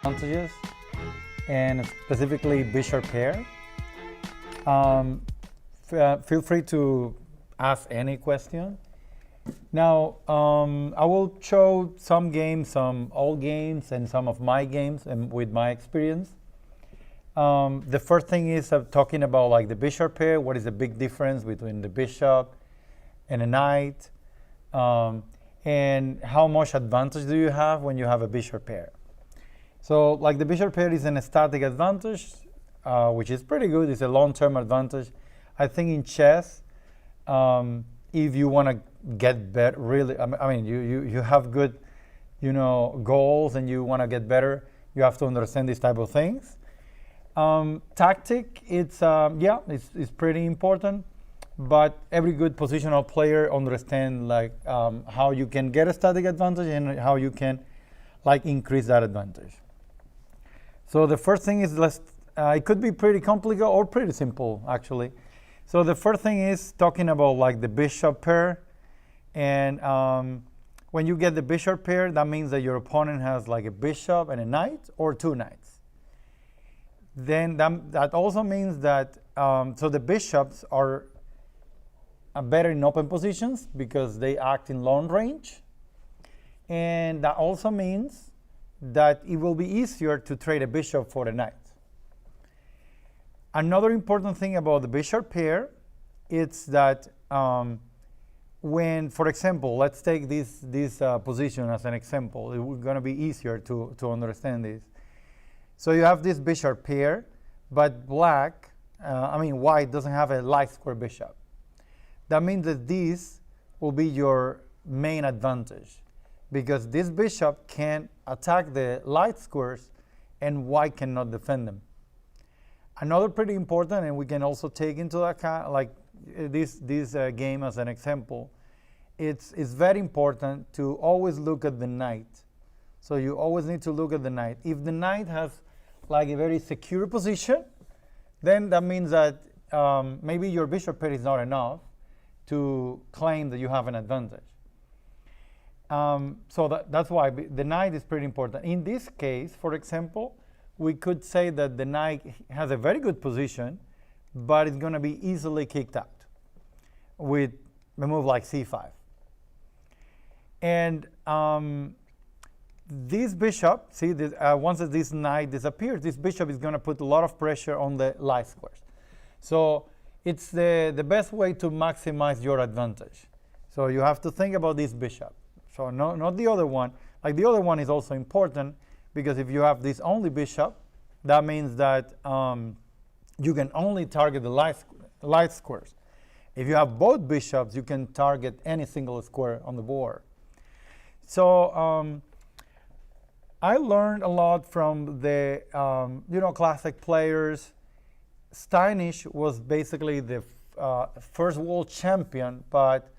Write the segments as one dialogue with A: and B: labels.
A: advantages, and specifically bishop pair. Feel free to ask any question. Now, I will show some games, some old games, and some of my games and with my experience. The first thing is talking about like the bishop pair. What is the big difference between the bishop and a knight? And how much advantage do you have when you have a bishop pair? So like the bishop pair is an static advantage, which is pretty good. It's a long-term advantage. I think in chess, if you want to get better, really, I mean, you have good, goals and you want to get better, you have to understand these type of things. Tactic, it's pretty important, but every good positional player understands like how you can get a static advantage and how you can like increase that advantage. So the first thing is it could be pretty complicated or pretty simple actually. So the first thing is talking about like the bishop pair, and when you get the bishop pair, that means that your opponent has like a bishop and a knight or two knights. Then that also means that so the bishops are better in open positions because they act in long range, and that also means that it will be easier to trade a bishop for a knight. Another important thing about the bishop pair is that when, for example, let's take this position as an example. It's going to be easier to understand this. So you have this bishop pair, but white doesn't have a light square bishop. That means that this will be your main advantage because this bishop can attack the light squares and white cannot defend them. Another pretty important, and we can also take into account like this game as an example, it's very important to always look at the knight. So you always need to look at the knight. If the knight has like a very secure position, then that means that maybe your bishop pair is not enough to claim that you have an advantage. So that's why the knight is pretty important. In this case, for example, we could say that the knight has a very good position, but it's going to be easily kicked out with a move like c5. And this bishop, see, once this knight disappears, this bishop is going to put a lot of pressure on the light squares. So it's the best way to maximize your advantage. So you have to think about this bishop. So not the other one. Like the other one is also important because if you have this only bishop, that means that you can only target the light squares. If you have both bishops, you can target any single square on the board. So I learned a lot from the classic players. Steinitz was basically the first world champion, but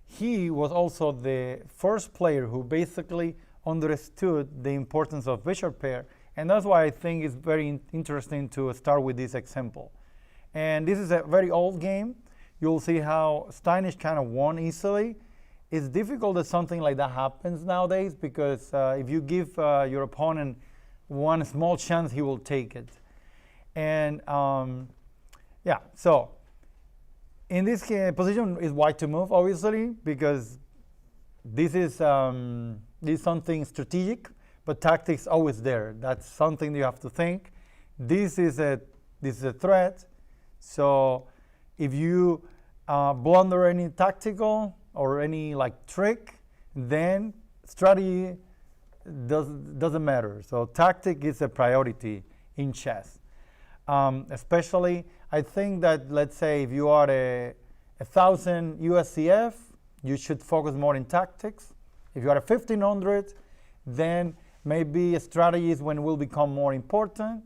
A: he was also the first player who basically understood the importance of bishop pair, and that's why I think it's very interesting to start with this example. And this is a very old game. You'll see how Steinitz kind of won easily. It's difficult that something like that happens nowadays because if you give your opponent one small chance, he will take it. And so in this position is white to move, obviously, because this is something strategic, but tactics always there. That's something you have to think. This is a threat. So if you blunder any tactical or any like trick, then strategy doesn't matter. So tactic is a priority in chess. Especially, I think that, let's say, if you are a 1000 USCF, you should focus more in tactics. If you are a 1500, then maybe strategies when will become more important.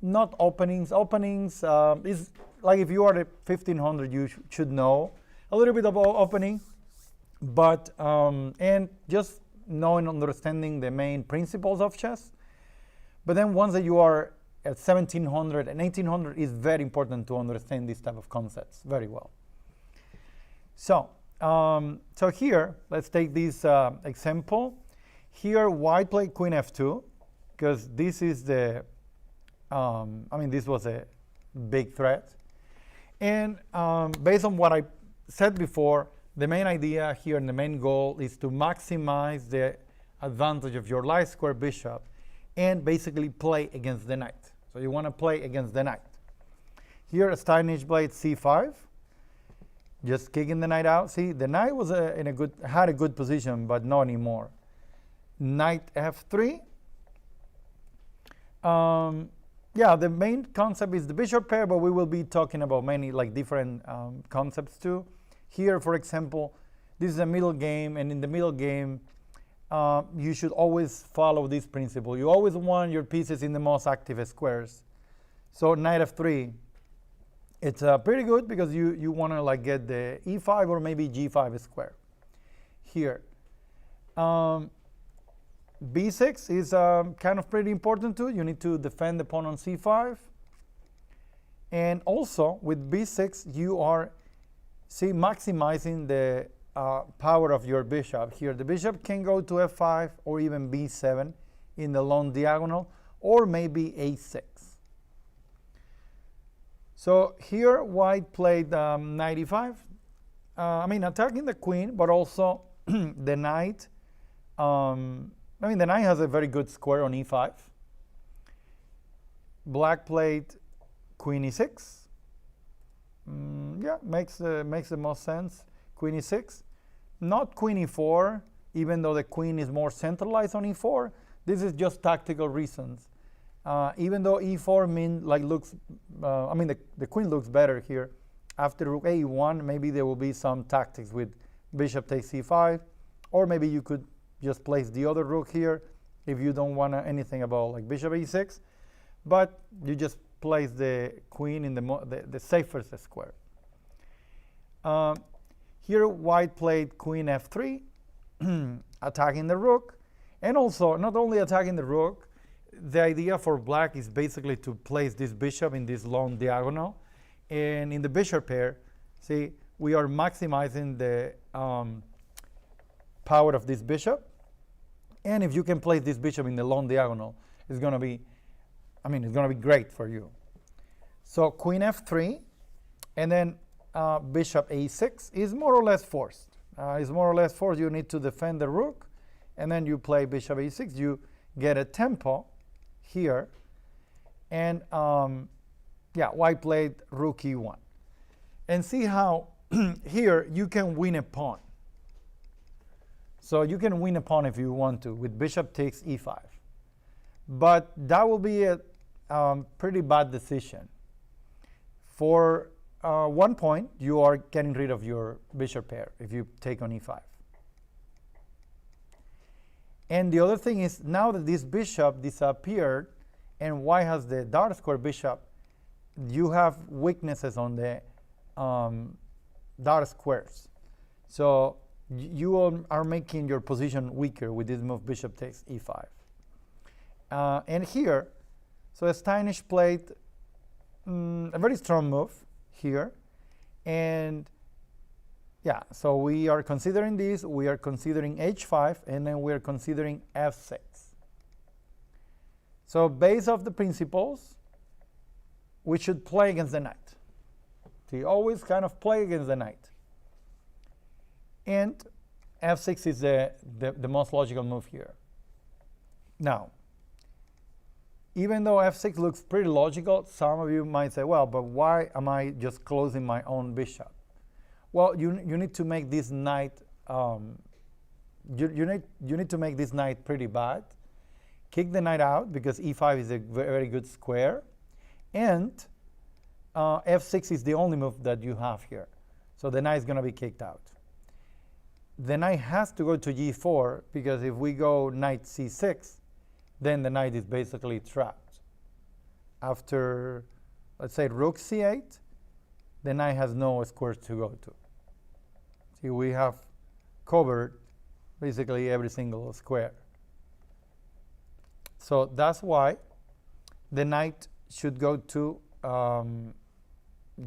A: Not openings. Openings is like if you are a 1500, you should know a little bit about opening, but and just knowing, understanding the main principles of chess. But then once that you are at 1700 and 1800, is very important to understand this type of concepts very well. So, so here, let's take this example. Here, white played queen f2, because this is the, this was a big threat. And based on what I said before, the main idea here and the main goal is to maximize the advantage of your light square bishop and basically play against the knight. So you want to play against the knight. Here, Steinitz played c5, just kicking the knight out. See, the knight was had a good position, but not anymore. Knight f3. Yeah, the main concept is the bishop pair, but we will be talking about many different concepts too. Here, for example, this is a middle game, and in the middle game, you should always follow this principle. You always want your pieces in the most active squares. So knight f3, it's pretty good because you want to get the e5 or maybe g5 square. Here, b6 is kind of pretty important too. You need to defend the pawn on c5. And also with b6, you are maximizing the power of your bishop. Here, the bishop can go to f5 or even b7 in the long diagonal, or maybe a6. So here, white played knight e5. Attacking the queen, but also the knight. The knight has a very good square on e5. Black played queen e6. Yeah, makes the most sense. Queen e6. Not queen e4, even though the queen is more centralized on e4. This is just tactical reasons. Even though e4 looks, the queen looks better here. After rook a1, maybe there will be some tactics with bishop takes c5, or maybe you could just place the other rook here if you don't want anything about bishop e6, but you just place the queen in the safest square. Here, white played queen f3, attacking the rook, and also not only attacking the rook. The idea for black is basically to place this bishop in this long diagonal, and in the bishop pair, see, we are maximizing the power of this bishop. And if you can place this bishop in the long diagonal, it's going to be, it's going to be great for you. So queen f3, and then bishop a6 is more or less forced. It's more or less forced. You need to defend the rook, and then you play bishop a6. You get a tempo here, and white played rook e1. And see how here you can win a pawn. So you can win a pawn if you want to with bishop takes e5. But that will be a pretty bad decision. For 1 point, you are getting rid of your bishop pair if you take on e5. And the other thing is, now that this bishop disappeared and white has the dark square bishop, you have weaknesses on the dark squares. So you are making your position weaker with this move bishop takes e5. And here, so Steinitz played a very strong move here. And yeah, so we are considering this, we are considering h5, and then we are considering f6. So based off the principles, we should play against the knight. So you always kind of play against the knight. And f6 is the most logical move here. Now, even though f6 looks pretty logical, some of you might say, well, but why am I just closing my own bishop? Well, you need to make this knight, you need to make this knight pretty bad. Kick the knight out because e5 is a very good square. And f6 is the only move that you have here. So the knight is going to be kicked out. The knight has to go to g4 because if we go knight c6, then the knight is basically trapped. After, let's say, rook c8, the knight has no squares to go to. See, we have covered basically every single square. So that's why the knight should go to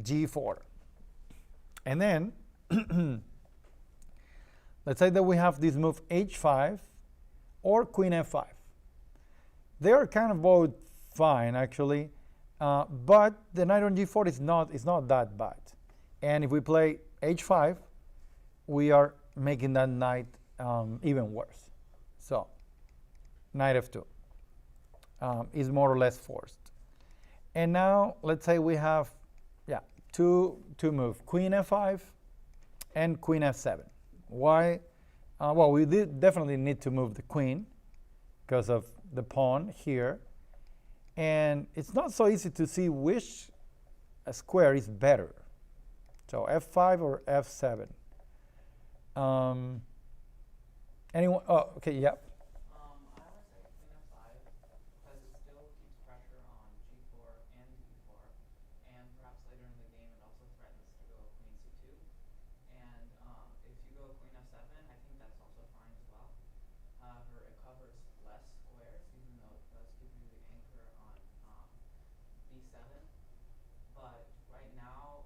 A: g4. And then, let's say that we have this move h5 or queen f5. They are kind of both fine, actually, but the knight on g4 is not that bad. And if we play h5, we are making that knight even worse. So knight f2 is more or less forced. And now let's say we have two moves, queen f5 and queen f7. Why? Well, we definitely need to move the queen because of the pawn here. And it's not so easy to see which square is better. So f5 or f7. Anyone? Oh, okay, yeah.
B: I would say queen f5 because it still keeps pressure on g4 and d4, and perhaps later in the game it also threatens to go queen c2. And if you go queen f7, I think that's also fine as well. However, it covers less squares, even though it does give you the anchor on b7. But right now,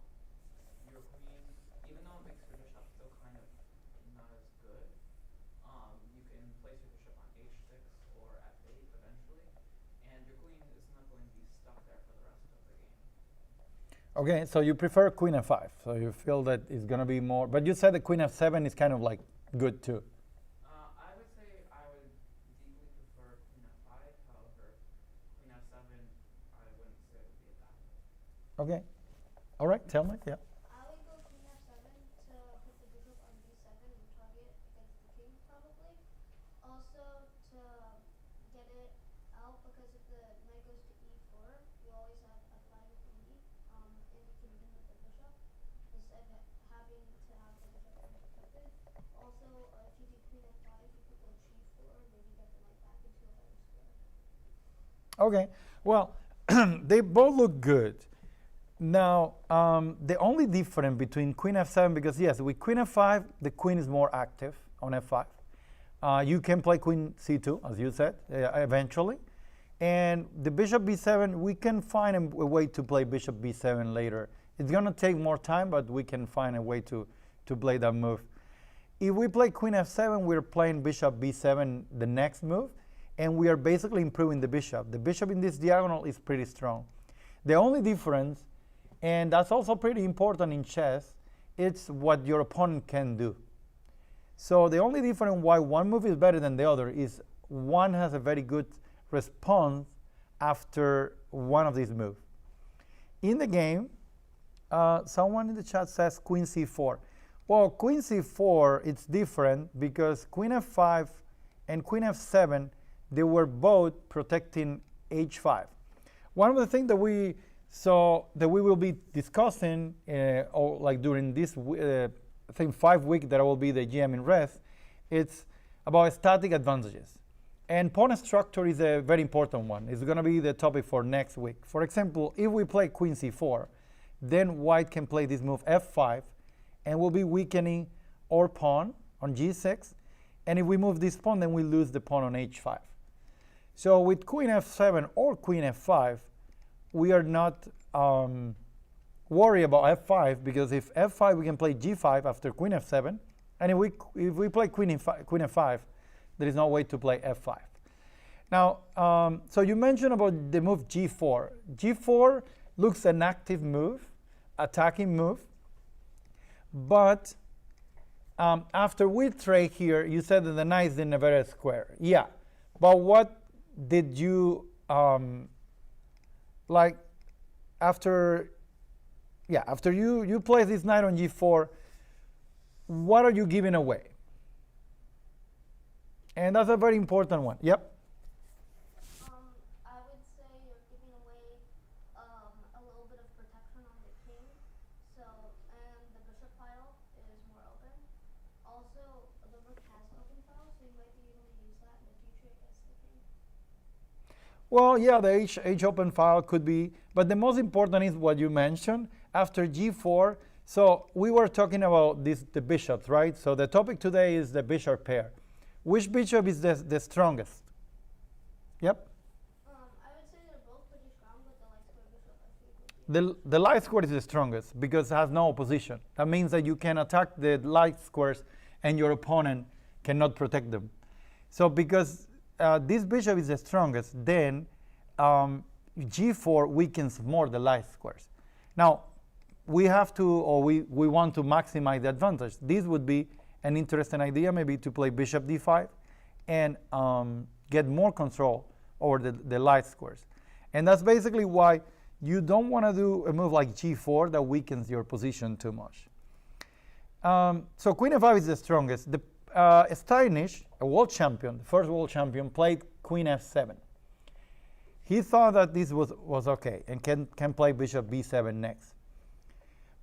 B: your queen, even though it makes your bishop still kind of not as good, you can place your bishop on h6 or f8 eventually, and your queen is not going to be stuck there for the rest of the game.
A: Okay, so you prefer queen f5. So you feel that it's going to be more, but you said the queen f7 is kind of like good too.
B: I would say I would deeply prefer queen f5. However, queen f7, I wouldn't say would be a bad move.
A: Okay. All right, tell me. Yeah.
C: I would go queen f7 to put the bishop on b7 and target against the king, probably. Also to get it out, because if the knight goes to e4, you always have f5 and e, and you can win with the bishop instead of having to have the bishop unprotected. Also, if you do queen f5, you could go g4, maybe get the knight back into a better square.
A: Okay. Well, they both look good. Now, the only difference between queen f7, because yes, with queen f5, the queen is more active on f5. You can play queen c2, as you said, eventually. And the bishop b7, we can find a way to play bishop b7 later. It's going to take more time, but we can find a way to play that move. If we play queen f7, we're playing bishop b7 the next move, and we are basically improving the bishop. The bishop in this diagonal is pretty strong. The only difference, and that's also pretty important in chess, it's what your opponent can do. So the only difference why one move is better than the other is one has a very good response after one of these moves. In the game, someone in the chat says queen c4. Well, queen c4, it's different because queen f5 and queen f7, they were both protecting h5. One of the things that we will be discussing, or like during this, I think 5 weeks that I will be the GM in rest, it's about static advantages. And pawn structure is a very important one. It's going to be the topic for next week. For example, if we play queen c4, then white can play this move f5, and we'll be weakening our pawn on g6. And if we move this pawn, then we lose the pawn on h5. So with queen f7 or queen f5, we are not worried about f5, because if f5, we can play g5 after queen f7. And if we play queen f5, there is no way to play f5. Now, so you mentioned about the move g4. g4 looks an active move, attacking move. But after we trade here, you said that the knight is in a very square. Yeah, but what did you like after you play this knight on g4? What are you giving away? And that's a very important one. Yep.
C: I would say you're giving away a little bit of protection on the king. So, and the bishop file is more open. Also, the rook has open file, so you might be able to use that in the future against the king.
A: Well, yeah, the H open file could be, but the most important is what you mentioned after g4. So we were talking about the bishops, right? So the topic today is the bishop pair. Which bishop is the strongest? Yep.
C: I would say they're both pretty strong, but the light square bishop, I think, would be
A: The light square is the strongest because it has no opposition. That means that you can attack the light squares and your opponent cannot protect them. So because this bishop is the strongest, then g4 weakens more the light squares. Now, we have to, or we want to maximize the advantage. This would be an interesting idea, maybe to play bishop d5 and get more control over the light squares. And that's basically why you don't want to do a move like g4 that weakens your position too much. So queen f5 is the strongest. Steinitz, a world champion, the first world champion, played queen f7. He thought that this was okay and can play bishop b7 next.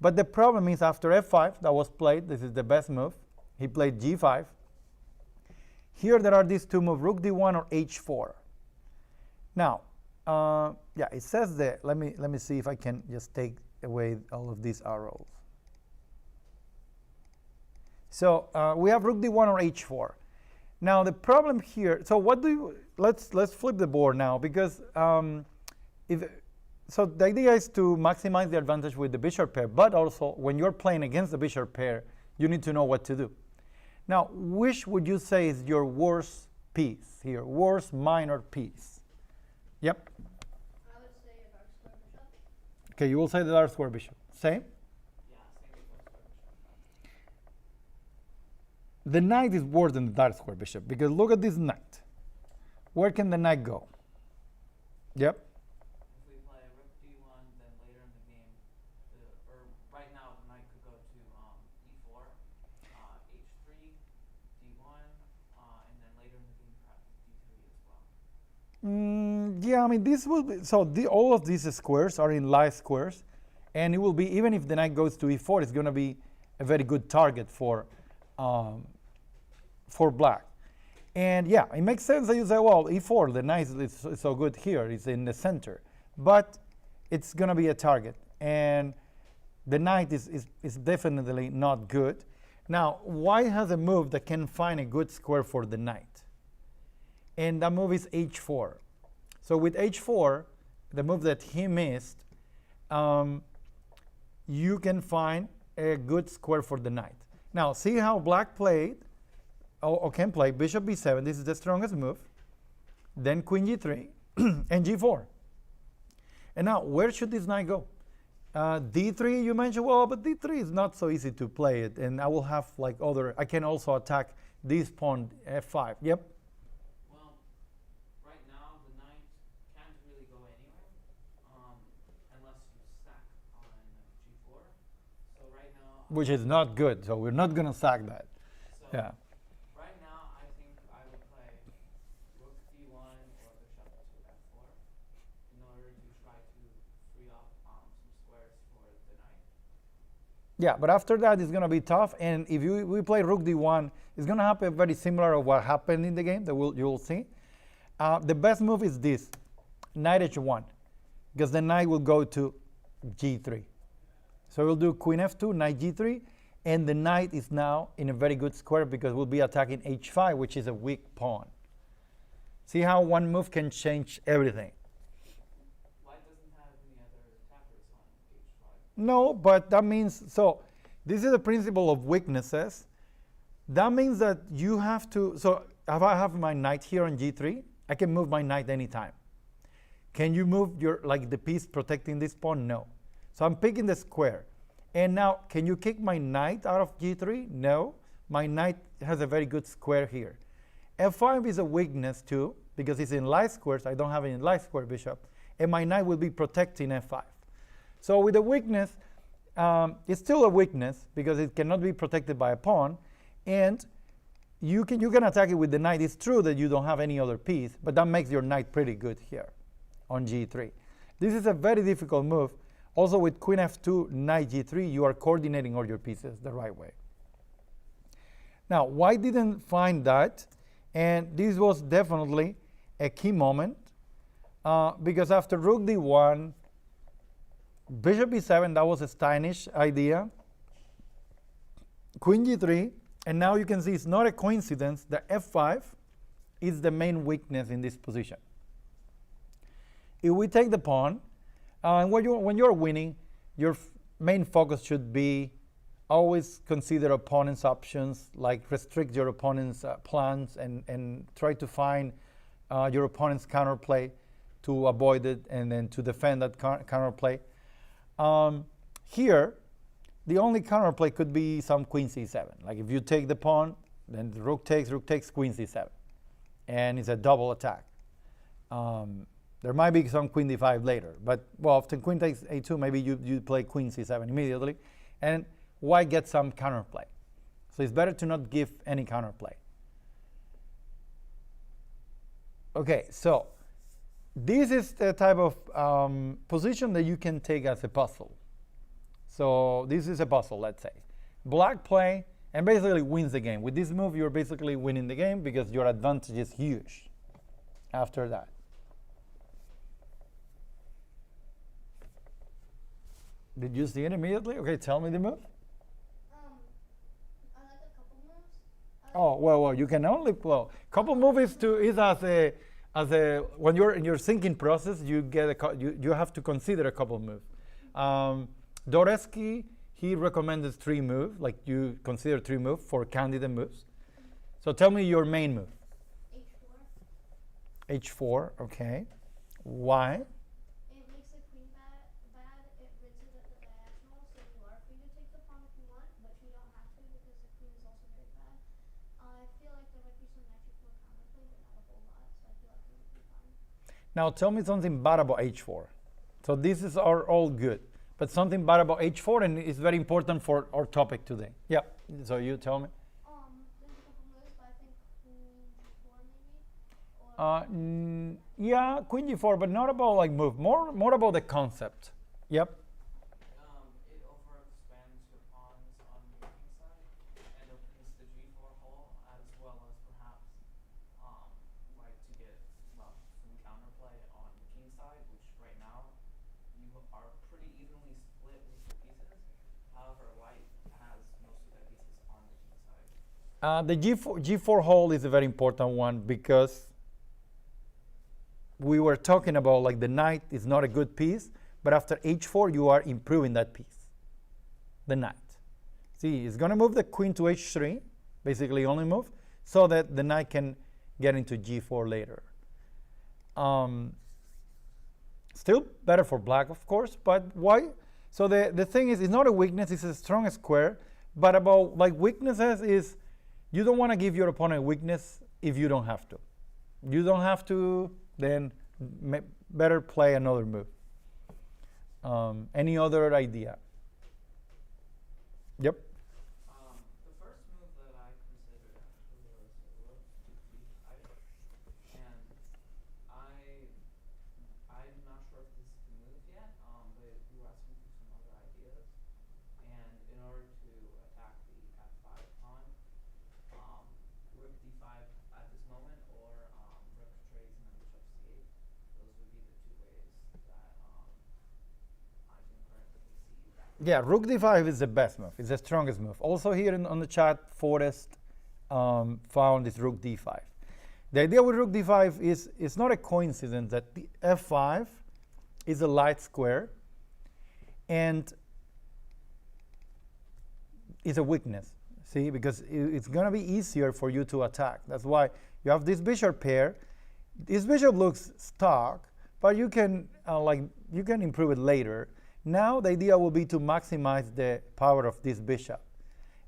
A: But the problem is after f5 that was played, this is the best move, he played g5. Here there are these two moves, rook d1 or h4. Now, yeah, it says there, let me see if I can just take away all of these arrows. So we have rook d1 or h4. Now the problem here, so what do you, let's flip the board now, because so the idea is to maximize the advantage with the bishop pair, but also when you're playing against the bishop pair, you need to know what to do. Now, which would you say is your worst piece here, worst minor piece? Yep.
C: I would say a dark square bishop.
A: Okay, you will say the dark square bishop. Same?
B: Yeah, same with dark square bishop.
A: The knight is worse than the dark square bishop, because look at this knight. Where can the knight go? Yep.
B: If we play rook d1, then later in the game, or right now, the knight could go to e4, h3, d1, and then later in the game, perhaps d3 as well.
A: Yeah, I mean, this will be, so all of these squares are in light squares, and it will be, even if the knight goes to e4, it's going to be a very good target for black. And yeah, it makes sense that you say, well, e4, the knight is so good here, it's in the center. But it's going to be a target, and the knight is definitely not good. Now, white has a move that can find a good square for the knight, and that move is h4. So with h4, the move that he missed, you can find a good square for the knight. Now, see how black played, or can play bishop b7. This is the strongest move. Then queen g3 and g4. And now, where should this knight go? d3, you mentioned, well, but d3 is not so easy to play it. And I will have like other, I can also attack this pawn, f5. Yep.
B: Well, right now, the knight can't really go anywhere unless you sack on g4. So right now,
A: Which is not good, so we're not going to sack that.
B: so
A: Yeah.
B: right now, I think I would play rook d1 or bishop to f4 in order to try to free up some squares for the knight.
A: Yeah, but after that, it's going to be tough. And if we play rook d1, it's going to happen very similar to what happened in the game that you will see. The best move is this, knight h1, because the knight will go to g3. So we'll do queen f2, knight g3, and the knight is now in a very good square because we'll be attacking h5, which is a weak pawn. See how one move can change everything.
B: White doesn't have any other attackers on h5.
A: No, but that means, so this is the principle of weaknesses. That means that you have to, so if I have my knight here on g3, I can move my knight anytime. Can you move your, like the piece protecting this pawn? No. So I'm picking the square. And now, can you kick my knight out of g3? No. My knight has a very good square here. f5 is a weakness too, because it's in light squares. I don't have any light square bishop. And my knight will be protecting f5. So with a weakness, it's still a weakness because it cannot be protected by a pawn. And you can attack it with the knight. It's true that you don't have any other piece, but that makes your knight pretty good here on g3. This is a very difficult move. Also with queen f2, knight g3, you are coordinating all your pieces the right way. Now, white didn't find that, and this was definitely a key moment because after rook d1, bishop b7, that was a Steinitz idea, queen g3, and now you can see it's not a coincidence that f5 is the main weakness in this position. If we take the pawn, and when you're winning, your main focus should be always consider opponent's options, like restrict your opponent's plans and try to find your opponent's counterplay to avoid it and then to defend that counterplay. Here, the only counterplay could be some queen c7. Like if you take the pawn, then the rook takes, queen c7. And it's a double attack. There might be some queen d5 later, but well, often queen takes a2, maybe you play queen c7 immediately. And why get some counterplay? So it's better to not give any counterplay. Okay, so this is the type of position that you can take as a puzzle. So this is a puzzle, let's say. Black play and basically wins the game. With this move, you're basically winning the game because your advantage is huge after that. Did you see it immediately? Okay, tell me the move.
C: I like a couple moves.
A: Oh, well, you can only, couple moves is as a when you're in your thinking process, you have to consider a couple moves. Doresky, he recommended 3 moves, like you consider 3 moves for candidate moves. So tell me your main move.
C: H4.
A: H4, okay. Why?
C: It makes the queen bad. It rids it at the diagonal, so you are free to take the pawn if you want, but you don't have to because the queen is also very bad. I feel like there might be some magical counterplay, but not a whole lot, so I feel like it would be fine.
A: Now tell me something bad about H4. So this is all good, but something bad about H4, and it's very important for our topic today. Yeah, so you tell me.
C: There's a couple moves, but I think queen g4 maybe? Or
A: Yeah, queen g4, but not about like move, more about the concept. Yep.
B: It overexpands your pawns on the king side and opens the g4 hole, as well as perhaps white to get some counterplay on the king side, which right now you are pretty evenly split with the pieces. However, white has most of their pieces on the king side.
A: The G4 hole is a very important one because we were talking about like the knight is not a good piece, but after H4 you are improving that piece, the knight. See, it's going to move the queen to H3, basically only move, so that the knight can get into G4 later. Still better for black, of course, but why? So the thing is, it's not a weakness, it's a strong square, but about like weaknesses is you don't want to give your opponent a weakness if you don't have to. You don't have to, then better play another move. Any other idea? Yep.
B: The first move that I considered actually was rook d5, and I'm not sure if this is the move yet, but you asked me for some other ideas, and in order to attack the f5 pawn, rook d5 at this moment, or rook trades and then bishop c8. Those would be the 2 ways that I can currently see that.
A: Yeah, rook d5 is the best move. It's the strongest move. Also here on the chat, Forrest found this rook d5. The idea with rook d5 is it's not a coincidence that the f5 is a light square and it's a weakness. See, because it's going to be easier for you to attack. That's why you have this bishop pair. This bishop looks stuck, but you can you can improve it later. Now the idea will be to maximize the power of this bishop.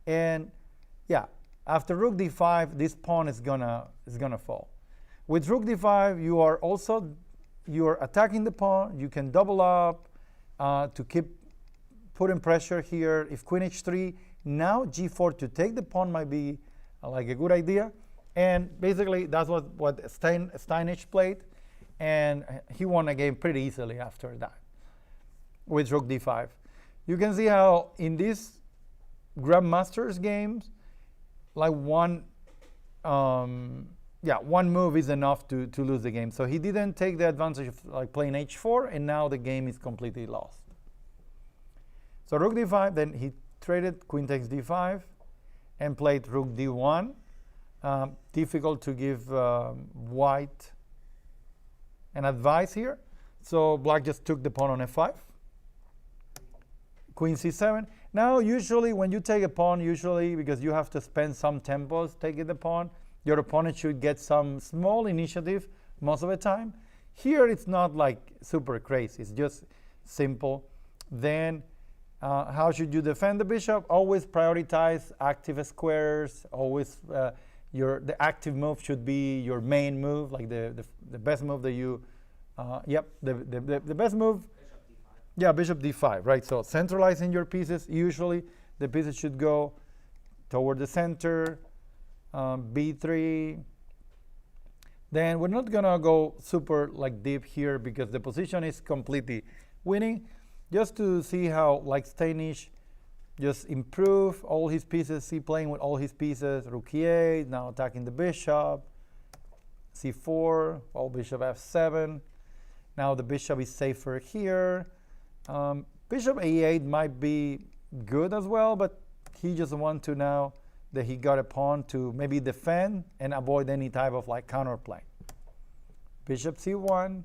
A: And yeah, after rook d5, this pawn is gonna fall. With rook d5, you're attacking the pawn. You can double up to keep putting pressure here. If queen h3, now g4 to take the pawn might be like a good idea. And basically that's what Steinitz played, and he won a game pretty easily after that with rook d5. You can see how in these Grandmasters games, like one move is enough to lose the game. So he didn't take the advantage of like playing h4, and now the game is completely lost. So rook d5, then he traded queen takes d5 and played rook d1. Difficult to give white an advice here. So black just took the pawn on f5. Queen c7. Now usually when you take a pawn, because you have to spend some tempos taking the pawn, your opponent should get some small initiative most of the time. Here it's not like super crazy, it's just simple. Then how should you defend the bishop? Always prioritize active squares. Always the active move should be your main move, like the best move that you, the best move.
B: Bishop d5.
A: Yeah, bishop d5, right? So centralizing your pieces. Usually the pieces should go toward the center. B3. Then we're not gonna go super like deep here because the position is completely winning. Just to see how like Steinitz just improve all his pieces, see playing with all his pieces. Rook e8, now attacking the bishop. C4, well, bishop f7. Now the bishop is safer here. Bishop a8 might be good as well, but he just wants to now that he got a pawn to maybe defend and avoid any type of like counterplay. Bishop c1.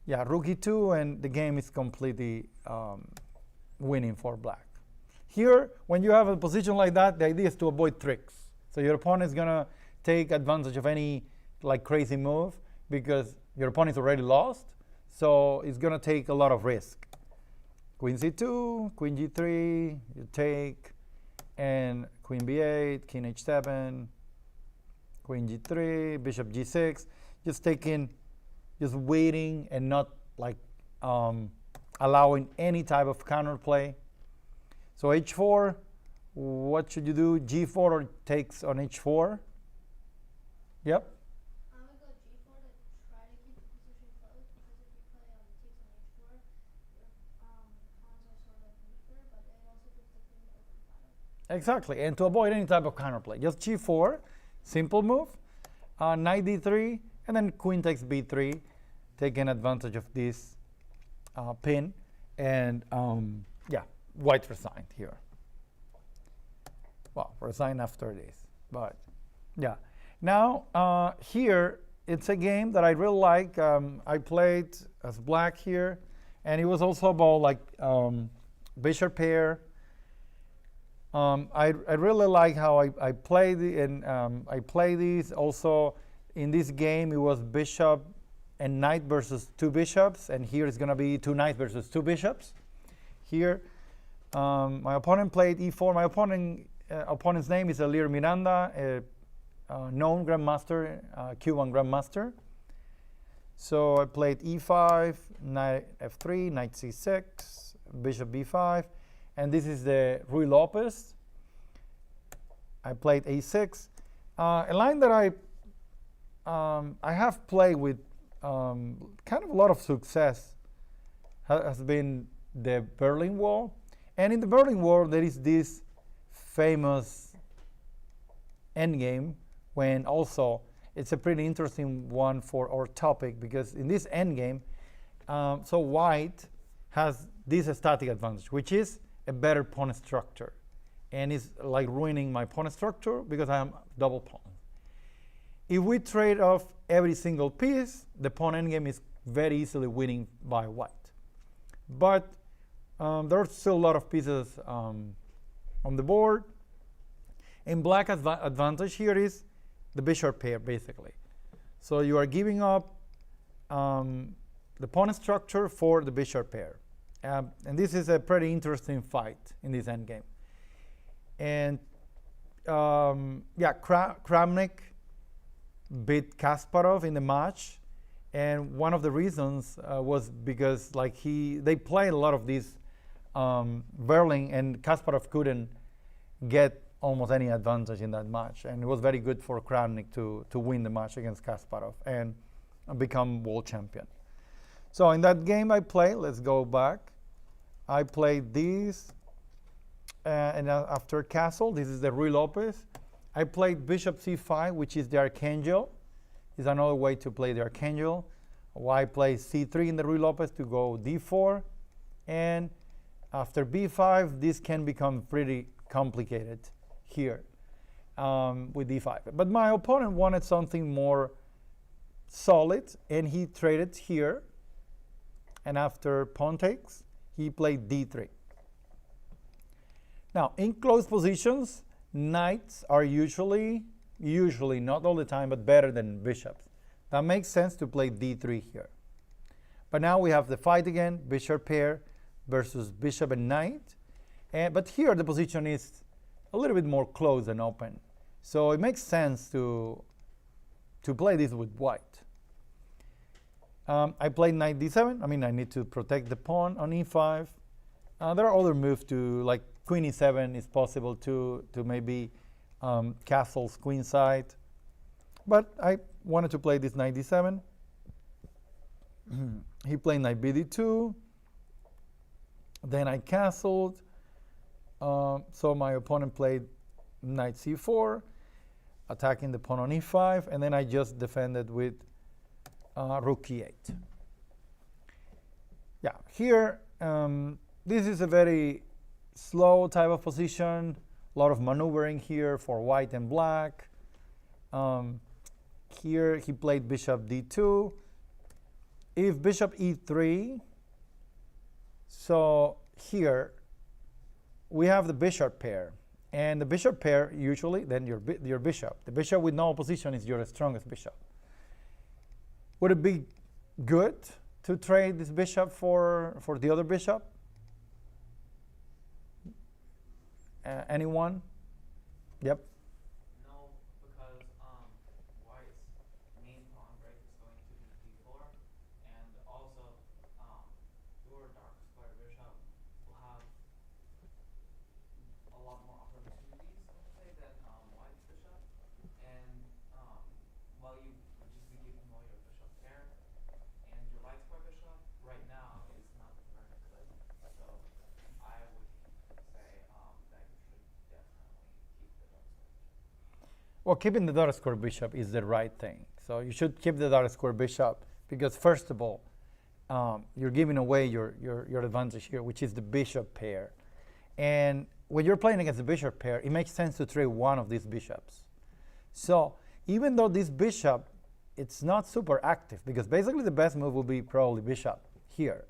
A: Yeah, rook e2, and the game is completely winning for black. Here, when you have a position like that, the idea is to avoid tricks. So your opponent is gonna take advantage of any like crazy move because your opponent is already lost. So it's gonna take a lot of risk. Queen c2, queen g3, you take, and queen b8, king h7, queen g3, bishop g6, just taking, just waiting and not like allowing any type of counterplay. So h4, what should you do? G4 or takes on h4? Yep.
C: I would go g4 to try to keep the position close because if you play takes on h4, your pawns are sort of weaker, but it also gives the queen the open platter.
A: Exactly, and to avoid any type of counterplay, just g4, simple move, knight d3, and then queen takes b3, taking advantage of this pin, and yeah, white resigned here. Well, resigned after this, but yeah. Now here it's a game that I really like. I played as black here, and it was also about like bishop pair. I really like how I played it, and I play this also. In this game, it was bishop and knight versus two bishops, and here it's going to be two knights versus two bishops. Here, my opponent played e4. My opponent's name is Elier Miranda, a known grandmaster, Cuban grandmaster. So I played e5, knight f3, knight c6, bishop b5, and this is the Ruy Lopez. I played a6, a line that I have played with kind of a lot of success has been the Berlin Wall. And in the Berlin Wall, there is this famous endgame when also it's a pretty interesting one for our topic because in this endgame, so white has this static advantage, which is a better pawn structure. And it's like ruining my pawn structure because I am double pawn. If we trade off every single piece, the pawn endgame is very easily winning by white. But there are still a lot of pieces on the board. And black advantage here is the bishop pair, basically. So you are giving up the pawn structure for the bishop pair. And this is a pretty interesting fight in this endgame. And yeah, Kramnik beat Kasparov in the match, and one of the reasons was because like they played a lot of these Berlin, and Kasparov couldn't get almost any advantage in that match, and it was very good for Kramnik to win the match against Kasparov and become world champion. So in that game I played, let's go back, I played this, and after castle, this is the Ruy Lopez. I played bishop c5, which is the archangel. Is another way to play the archangel. I play c3 in the Ruy Lopez to go d4. And after b5, this can become pretty complicated here with d5. But my opponent wanted something more solid, and he traded here. And after pawn takes, he played d3. Now, in close positions, knights are usually, not all the time, but better than bishops. that makes sense to play d3 here. But now we have the fight again, bishop pair versus bishop and knight. But here the position is a little bit more closed and open. So it makes sense to play this with white. I played knight d7. I mean, I need to protect the pawn on e5. There are other moves to, like queen e7 is possible to maybe castles queenside. But I wanted to play this knight d7. He played knight bd2. Then I castled. So my opponent played knight c4, attacking the pawn on e5. And then I just defended with rook e8. Yeah, here, this is a very slow type of position. A lot of maneuvering here for white and black. Here he played bishop d2. If bishop e3, so here we have the bishop pair. And the bishop pair, usually, then your bishop. The bishop with no opposition is your strongest bishop. Would it be good to trade this bishop for the other bishop? Anyone? Yep.
B: No, because white's main pawn break is going to be d4, and also your dark square bishop will have a lot more opportunities, let's say, than white's bishop. And while you would just be giving away your bishop pair, and your light square bishop right now is not very good. So I would say that you should definitely keep the dark square bishop.
A: Well, keeping the dark square bishop is the right thing. So you should keep the dark square bishop because, first of all, you're giving away your advantage here, which is the bishop pair. And when you're playing against the bishop pair, it makes sense to trade one of these bishops. So even though this bishop, it's not super active, because basically the best move will be probably bishop here.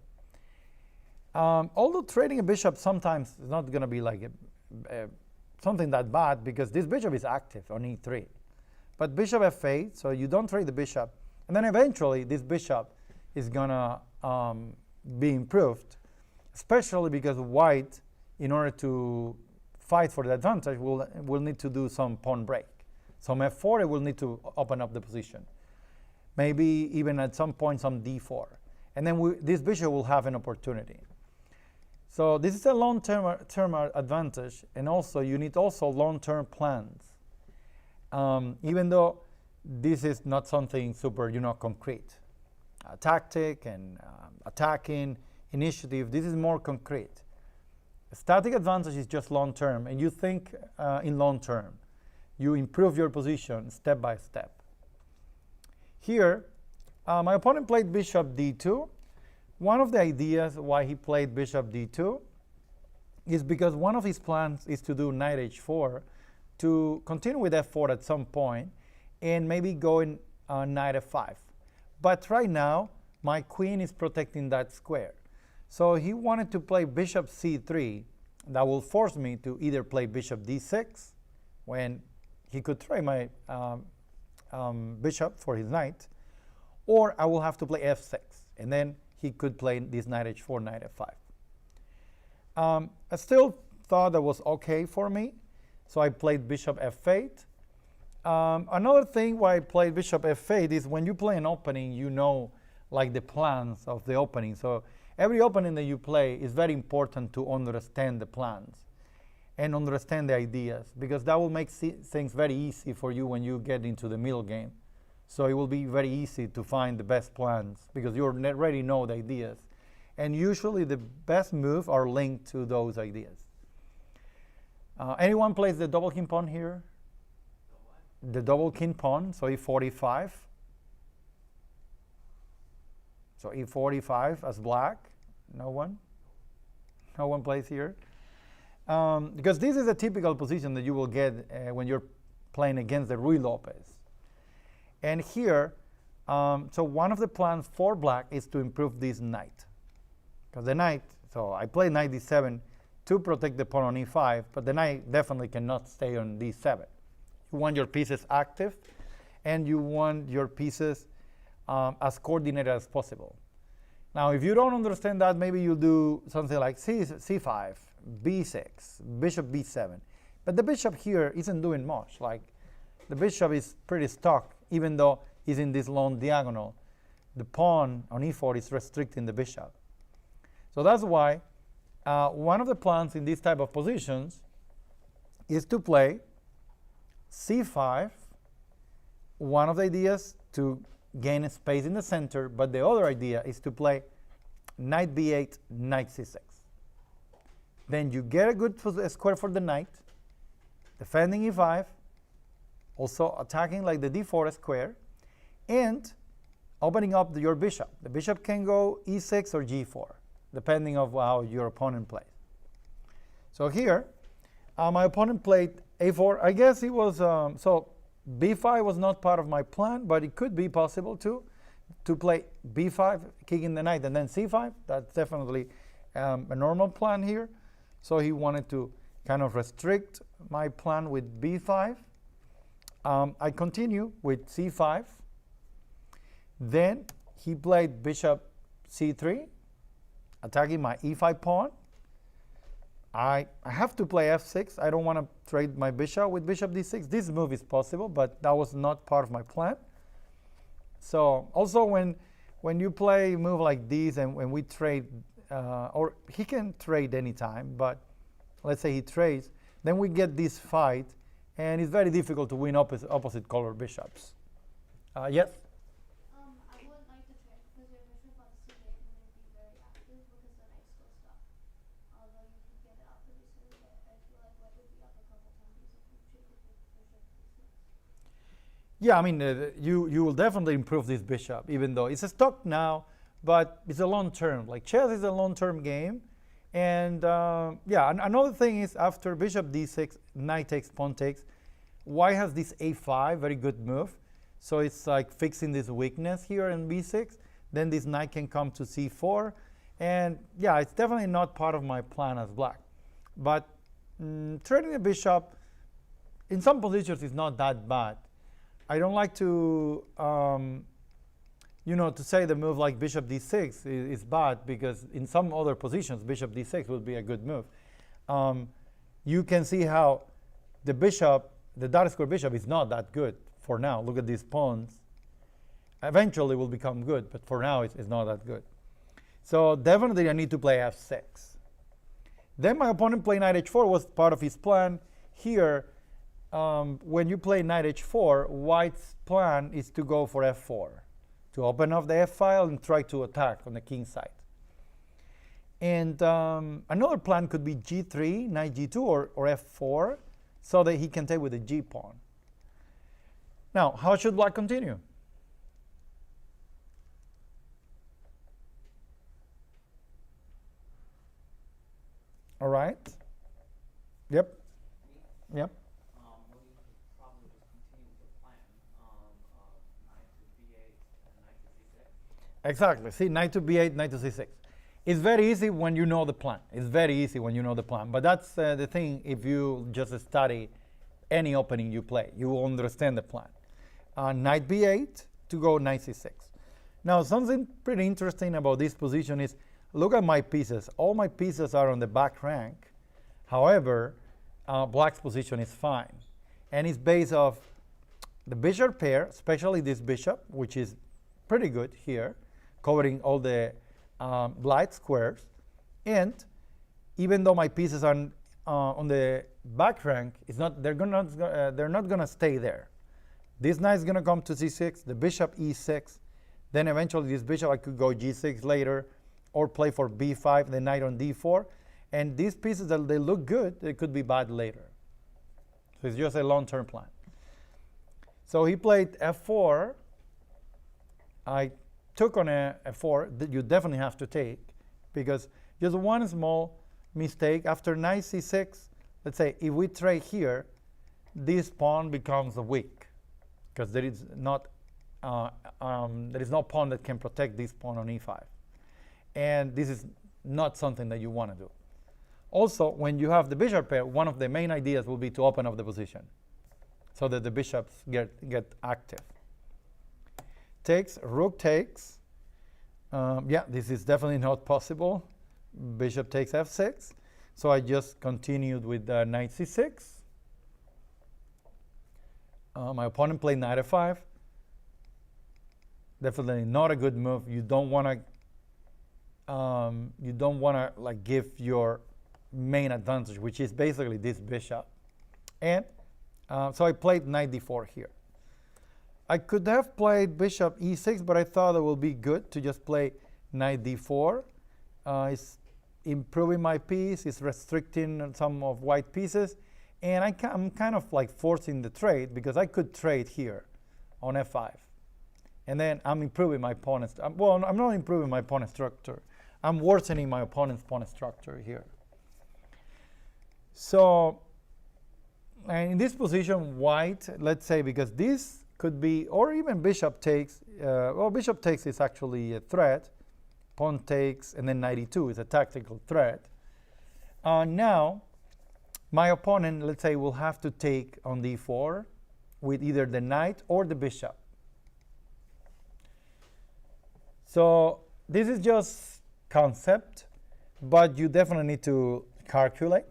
A: Although trading a bishop sometimes is not going to be like something that bad, because this bishop is active on e3. But bishop f8, so you don't trade the bishop. And then eventually this bishop is going to be improved, especially because white, in order to fight for the advantage, will need to do some pawn break. So f4, it will need to open up the position. Maybe even at some point some d4. And then this bishop will have an opportunity. So this is a long-term advantage, and also you need also long-term plans. Even though this is not something super, concrete. Tactic and attacking, initiative, this is more concrete. Static advantage is just long-term, and you think in long-term. You improve your position step by step. Here, my opponent played bishop d2. One of the ideas why he played bishop d2 is because one of his plans is to do knight h4 to continue with f4 at some point and maybe go in knight f5. But right now, my queen is protecting that square. So he wanted to play bishop c3. That will force me to either play bishop d6, when he could trade my bishop for his knight, or I will have to play f6, and then he could play this knight h4, knight f5. I still thought that was okay for me, so I played bishop f8. Another thing why I played bishop f8 is when you play an opening, you know like the plans of the opening. So every opening that you play is very important to understand the plans and understand the ideas, because that will make things very easy for you when you get into the middle game. So it will be very easy to find the best plans because you already know the ideas. And usually the best moves are linked to those ideas. Anyone plays the double king pawn here? The double king pawn, so e45. So e45 as black. No one? No one plays here? Because this is a typical position that you will get when you're playing against the Ruy Lopez. And here, so one of the plans for black is to improve this knight. Because the knight, so I play knight d7 to protect the pawn on e5, but the knight definitely cannot stay on d7. You want your pieces active, and you want your pieces as coordinated as possible. Now, if you don't understand that, maybe you'll do something like c5, b6, bishop b7. But the bishop here isn't doing much. Like, the bishop is pretty stuck, even though he's in this long diagonal. The pawn on e4 is restricting the bishop. So that's why one of the plans in this type of positions is to play c5, one of the ideas to gain a space in the center, but the other idea is to play knight b8, knight c6. Then you get a good square for the knight, defending e5, also attacking like the d4 square, and opening up your bishop. The bishop can go e6 or g4, depending on how your opponent plays. So here, my opponent played a4. I guess it was, so b5 was not part of my plan, but it could be possible to play b5, kicking the knight, and then c5. That's definitely a normal plan here. So he wanted to kind of restrict my plan with b5. I continue with c5. Then he played bishop c3, attacking my e5 pawn. I have to play f6. I don't want to trade my bishop with bishop d6. This move is possible, but that was not part of my plan. So also when you play a move like this and when we trade, or he can trade anytime, but let's say he trades, then we get this fight, and it's very difficult to win opposite color bishops. Yes?
C: I would like to trade because your bishop on c8 wouldn't be very active because the knight's still stuck. Although you could get it out pretty soon, but I feel like white would be up a couple times if you trade with bishop d6.
A: Yeah, I mean, you will definitely improve this bishop, even though it's stuck now, but it's a long term. Like chess is a long term game. And yeah, another thing is after bishop d6, knight takes, pawn takes, white has this a5, very good move. So it's like fixing this weakness here in b6. Then this knight can come to c4. And yeah, it's definitely not part of my plan as black. But trading the bishop in some positions is not that bad. I don't like to, to say the move like bishop d6 is bad, because in some other positions, bishop d6 would be a good move. You can see how the bishop, the dark square bishop, is not that good for now. Look at these pawns. Eventually will become good, but for now it's not that good. So definitely I need to play f6. Then my opponent played knight h4, was part of his plan. Here, when you play knight h4, white's plan is to go for f4, to open up the f file and try to attack on the king side. And another plan could be g3, knight g2, or f4, so that he can take with the g pawn. Now, how should black continue? All right. Yep. Yep.
B: Well, you could probably just continue with the plan of knight to b8 and knight to c6.
A: Exactly. See, knight to b8, knight to c6. It's very easy when you know the plan. It's very easy when you know the plan. But that's the thing, if you just study any opening you play, you will understand the plan. Knight b8 to go knight c6. Now, something pretty interesting about this position is, look at my pieces. All my pieces are on the back rank. However, black's position is fine. And it's based off the bishop pair, especially this bishop, which is pretty good here, covering all the light squares. And even though my pieces are on the back rank, they're not going to stay there. This knight is going to come to c6, the bishop e6. Then eventually this bishop, I could go g6 later, or play for b5, the knight on d4. And these pieces, they look good, they could be bad later. So it's just a long-term plan. So he played f4. I took on a f4 that you definitely have to take, because just one small mistake. After knight c6, let's say if we trade here, this pawn becomes weak, because there is no pawn that can protect this pawn on e5. And this is not something that you want to do. Also, when you have the bishop pair, one of the main ideas will be to open up the position so that the bishops get active. takes, rook takes. Yeah, this is definitely not possible. Bishop takes f6. So I just continued with knight c6. My opponent played knight f5. Definitely not a good move. You don't want to like give your main advantage, which is basically this bishop. And so I played knight d4 here. I could have played bishop e6, but I thought it would be good to just play knight d4. It's improving my piece, it's restricting some of white pieces, and I'm kind of like forcing the trade because I could trade here on f5. And then I'm improving my opponent's, well, I'm not improving my opponent's structure. I'm worsening my opponent's pawn structure here. So, and in this position, white, let's say, because this could be, or even bishop takes, well, bishop takes is actually a threat. Pawn takes, and then 92 is a tactical threat. Now, my opponent, let's say, will have to take on d4 with either the knight or the bishop. So this is just concept, but you definitely need to calculate.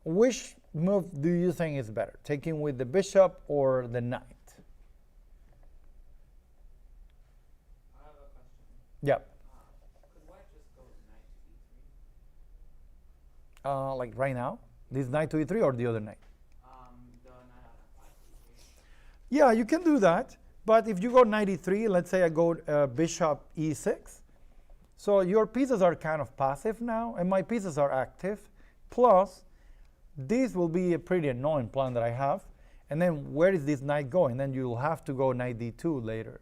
A: Which move do you think is better, taking with the bishop or the knight?
B: I have a question.
A: Yeah.
B: Could white just go knight to e3?
A: Like right now? This knight to e3 or the other knight?
B: The knight on f5 to e3.
A: Yeah, you can do that. But if you go knight e3, let's say I go bishop e6. So your pieces are kind of passive now, and my pieces are active. Plus, this will be a pretty annoying plan that I have. And then where is this knight going? Then you'll have to go knight d2 later.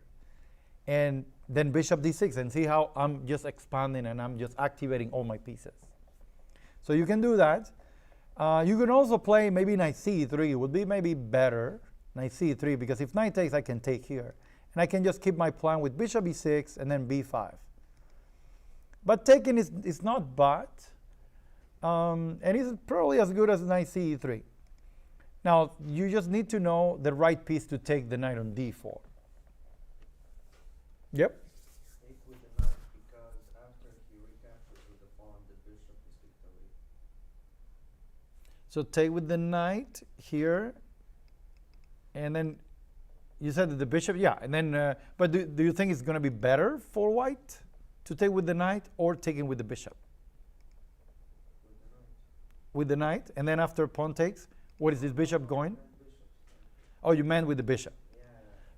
A: And then bishop d6, and see how I'm just expanding and I'm just activating all my pieces. So you can do that. You can also play maybe knight c3 would be maybe better. Knight c3, because if knight takes, I can take here. And I can just keep my plan with bishop e6 and then b5. But taking is not bad. And it's probably as good as knight c3. Now, you just need to know the right piece to take the knight on d4. Yep.
D: Take with the knight because after he recaptures with the pawn, the bishop is victorious.
A: So take with the knight here. And then you said that the bishop, yeah. And then, but do you think it's going to be better for white to take with the knight or taking with the bishop?
D: With the knight.
A: With the knight, and then after pawn takes, what is this bishop going?
D: Bishop.
A: Oh, you meant with the bishop.
D: Yeah.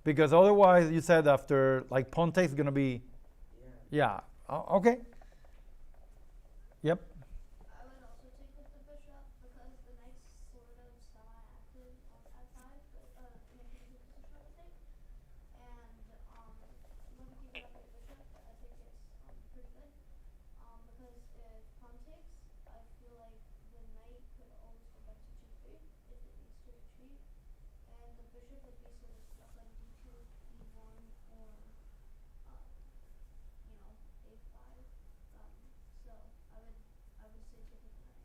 A: Because otherwise, you said after like pawn takes is going to be,
D: Yeah.
A: yeah. Okay. Yep.
C: I would also take with the bishop because the knight's sort of semi-active on f5, but in a position, I would think. And when keeping up with the bishop, I think it's pretty good. Because if pawn takes, I feel like the knight could always go back to g3 if it needs to retreat, and the bishop would be sort of stuck on d2, e1, or a5. So I would say take with the knight.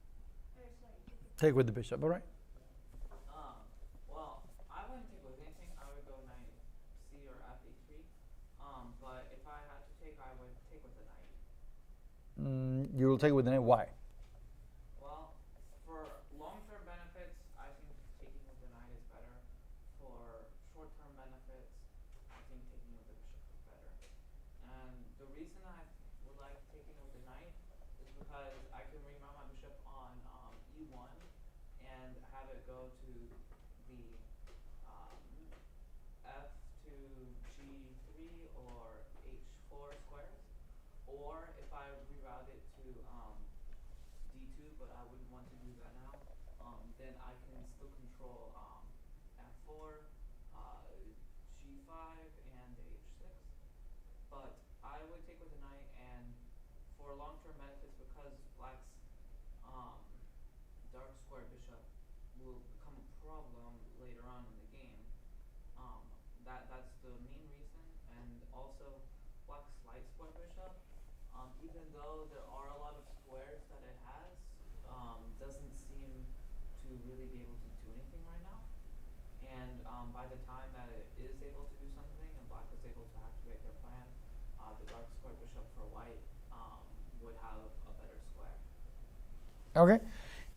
C: Or sorry,
A: Take with the bishop, all right?
B: Well, I wouldn't take with anything. I would go knight c or f e3. But if I had to take, I would take with the knight.
A: You will take with the knight. Why?
B: Well, for long-term benefits, I think taking with the knight is better. For short-term benefits, I think taking with the bishop is better. And the reason I would like taking with the knight is because I can remount my bishop on e1 and have it go to the f to g3 or h4 squares. Or if I reroute it to d2, but I wouldn't want to do that now, then I can still control f4, g5, and h6. But I would take with the knight, and for long-term benefits, because black's dark square bishop will become a problem later on in the game. That's the main reason, and also black's light square bishop, even though there are a lot of squares that it has, doesn't seem to really be able to do anything right now. And by the time that it is able to do something, and black was able to activate their plan, the dark square bishop for white would have a better square.
A: Okay.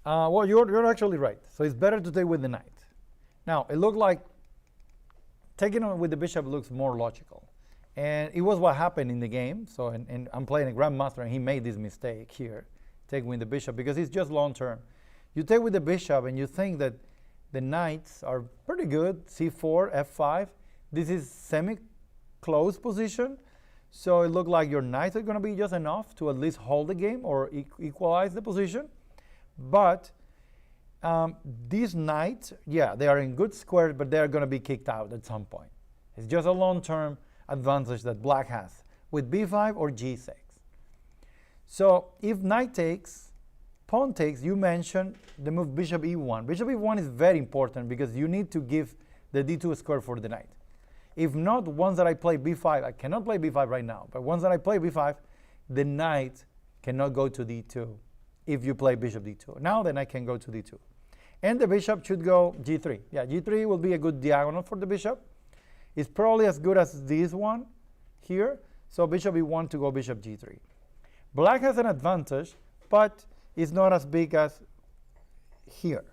A: Well, you're actually right. So it's better to take with the knight. Now, it looked like taking on with the bishop looks more logical. And it was what happened in the game. So and I'm playing a Grandmaster, and he made this mistake here, taking with the bishop, because it's just long term. You take with the bishop, and you think that the knights are pretty good, c4, f5. This is semi-close position. So it looked like your knights are going to be just enough to at least hold the game or equalize the position. But these knights, yeah, they are in good squares, but they're going to be kicked out at some point. It's just a long-term advantage that black has with b5 or g6. So if knight takes, pawn takes, you mentioned the move bishop e1. Bishop e1 is very important because you need to give the d2 square for the knight. If not, once that I play b5, I cannot play b5 right now, but once that I play b5, the knight cannot go to d2 if you play bishop d2. Now the knight can go to d2. And the bishop should go g3. Yeah, g3 will be a good diagonal for the bishop. It's probably as good as this one here. So bishop e1 to go bishop g3. Black has an advantage, but it's not as big as here.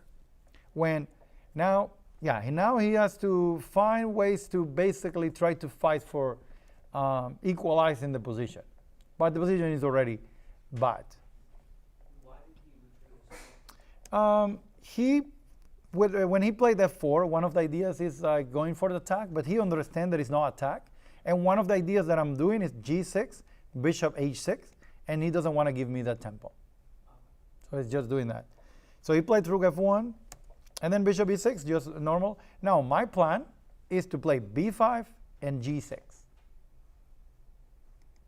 A: When now, yeah, now he has to find ways to basically try to fight for equalizing the position. But the position is already bad.
B: Why did he withdraw?
A: When he played f4, one of the ideas is going for the attack, but he understands that it's not attack. And one of the ideas that I'm doing is g6, bishop h6, and he doesn't want to give me that tempo. So he's just doing that. So he played rook f1, and then bishop e6, just normal. Now my plan is to play b5 and g6.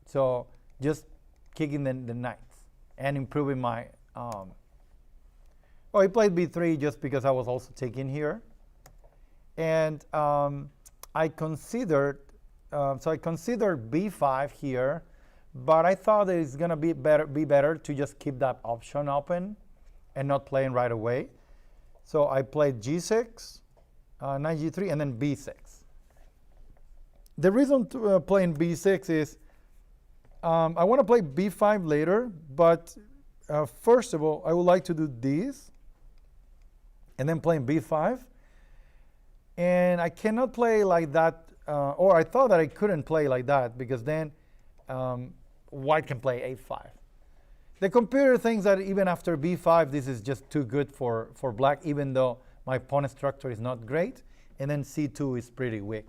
A: So just kicking the knights and improving my... Oh, he played b3 just because I was also taking here. And I considered b5 here, but I thought that it's going to be better to just keep that option open and not playing right away. So I played g6, knight g3, and then b6. The reason to playing b6 is I want to play b5 later, but first of all, I would like to do this, and then playing b5. And I cannot play like that, or I thought that I couldn't play like that, because then white can play a5. The computer thinks that even after b5, this is just too good for black, even though my pawn structure is not great, and then c2 is pretty weak.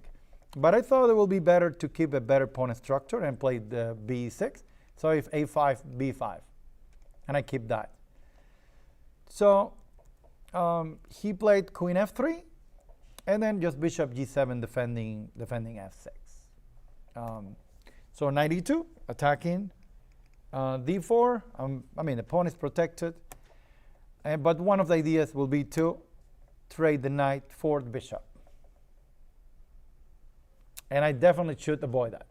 A: But I thought it would be better to keep a better pawn structure and play the b6. So if a5, b5, and I keep that. So he played queen f3, and then just bishop g7 defending f6. So knight e2, attacking. d4, I mean, the pawn is protected. But one of the ideas will be to trade the knight for the bishop. And I definitely should avoid that.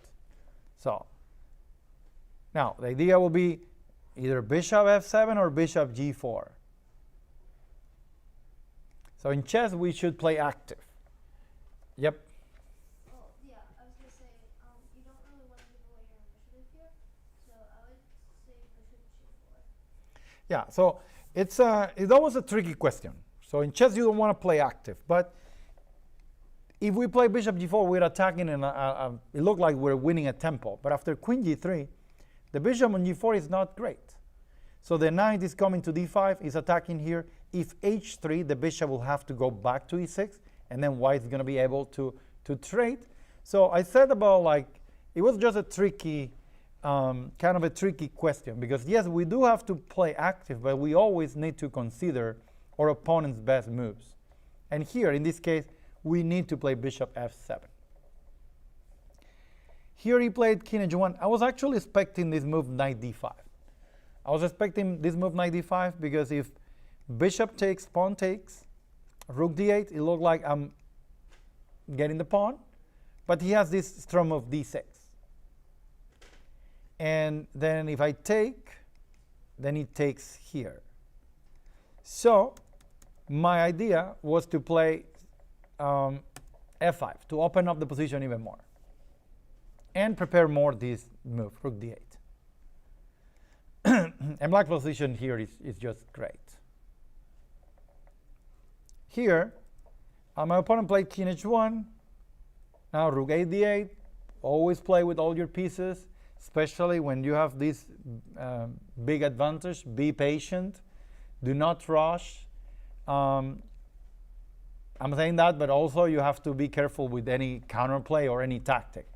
A: So now the idea will be either bishop f7 or bishop g4. So in chess, we should play active. Yep.
C: Oh, yeah, I was going to say, you don't really want to give away your initiative here, so I would say bishop g4.
A: Yeah, so it's always a tricky question. So in chess, you don't want to play active. But if we play bishop g4, we're attacking, and it looked like we're winning a tempo. But after queen g3, the bishop on g4 is not great. So the knight is coming to d5, is attacking here. If h3, the bishop will have to go back to e6, and then white is going to be able to trade. So I said about, like, it was just a tricky, kind of a tricky question, because yes, we do have to play active, but we always need to consider our opponent's best moves. And here, in this case, we need to play bishop f7. Here he played king h1. I was actually expecting this move knight d5. I was expecting this move knight d5 because if bishop takes, pawn takes, rook d8, it looked like I'm getting the pawn. But he has this strong move d6. And then if I take, then he takes here. So my idea was to play f5 to open up the position even more. and prepare more this move, rook d8. And black position here is just great. Here, my opponent played king h1. Now rook a d8. Always play with all your pieces, especially when you have this big advantage. Be patient. Do not rush. I'm saying that, but also you have to be careful with any counterplay or any tactic.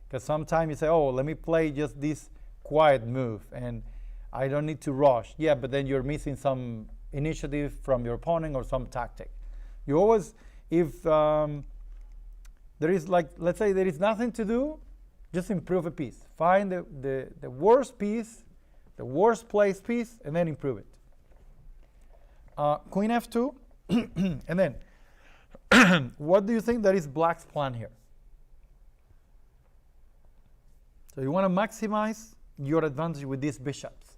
A: Because sometimes you say, oh, let me play just this quiet move, and I don't need to rush. Yeah, but then you're missing some initiative from your opponent or some tactic. You always, if there is, like, let's say there is nothing to do, just improve a piece. Find the worst piece, the worst placed piece, and then improve it. Queen f2, and then what do you think that is black's plan here? So you want to maximize your advantage with these bishops.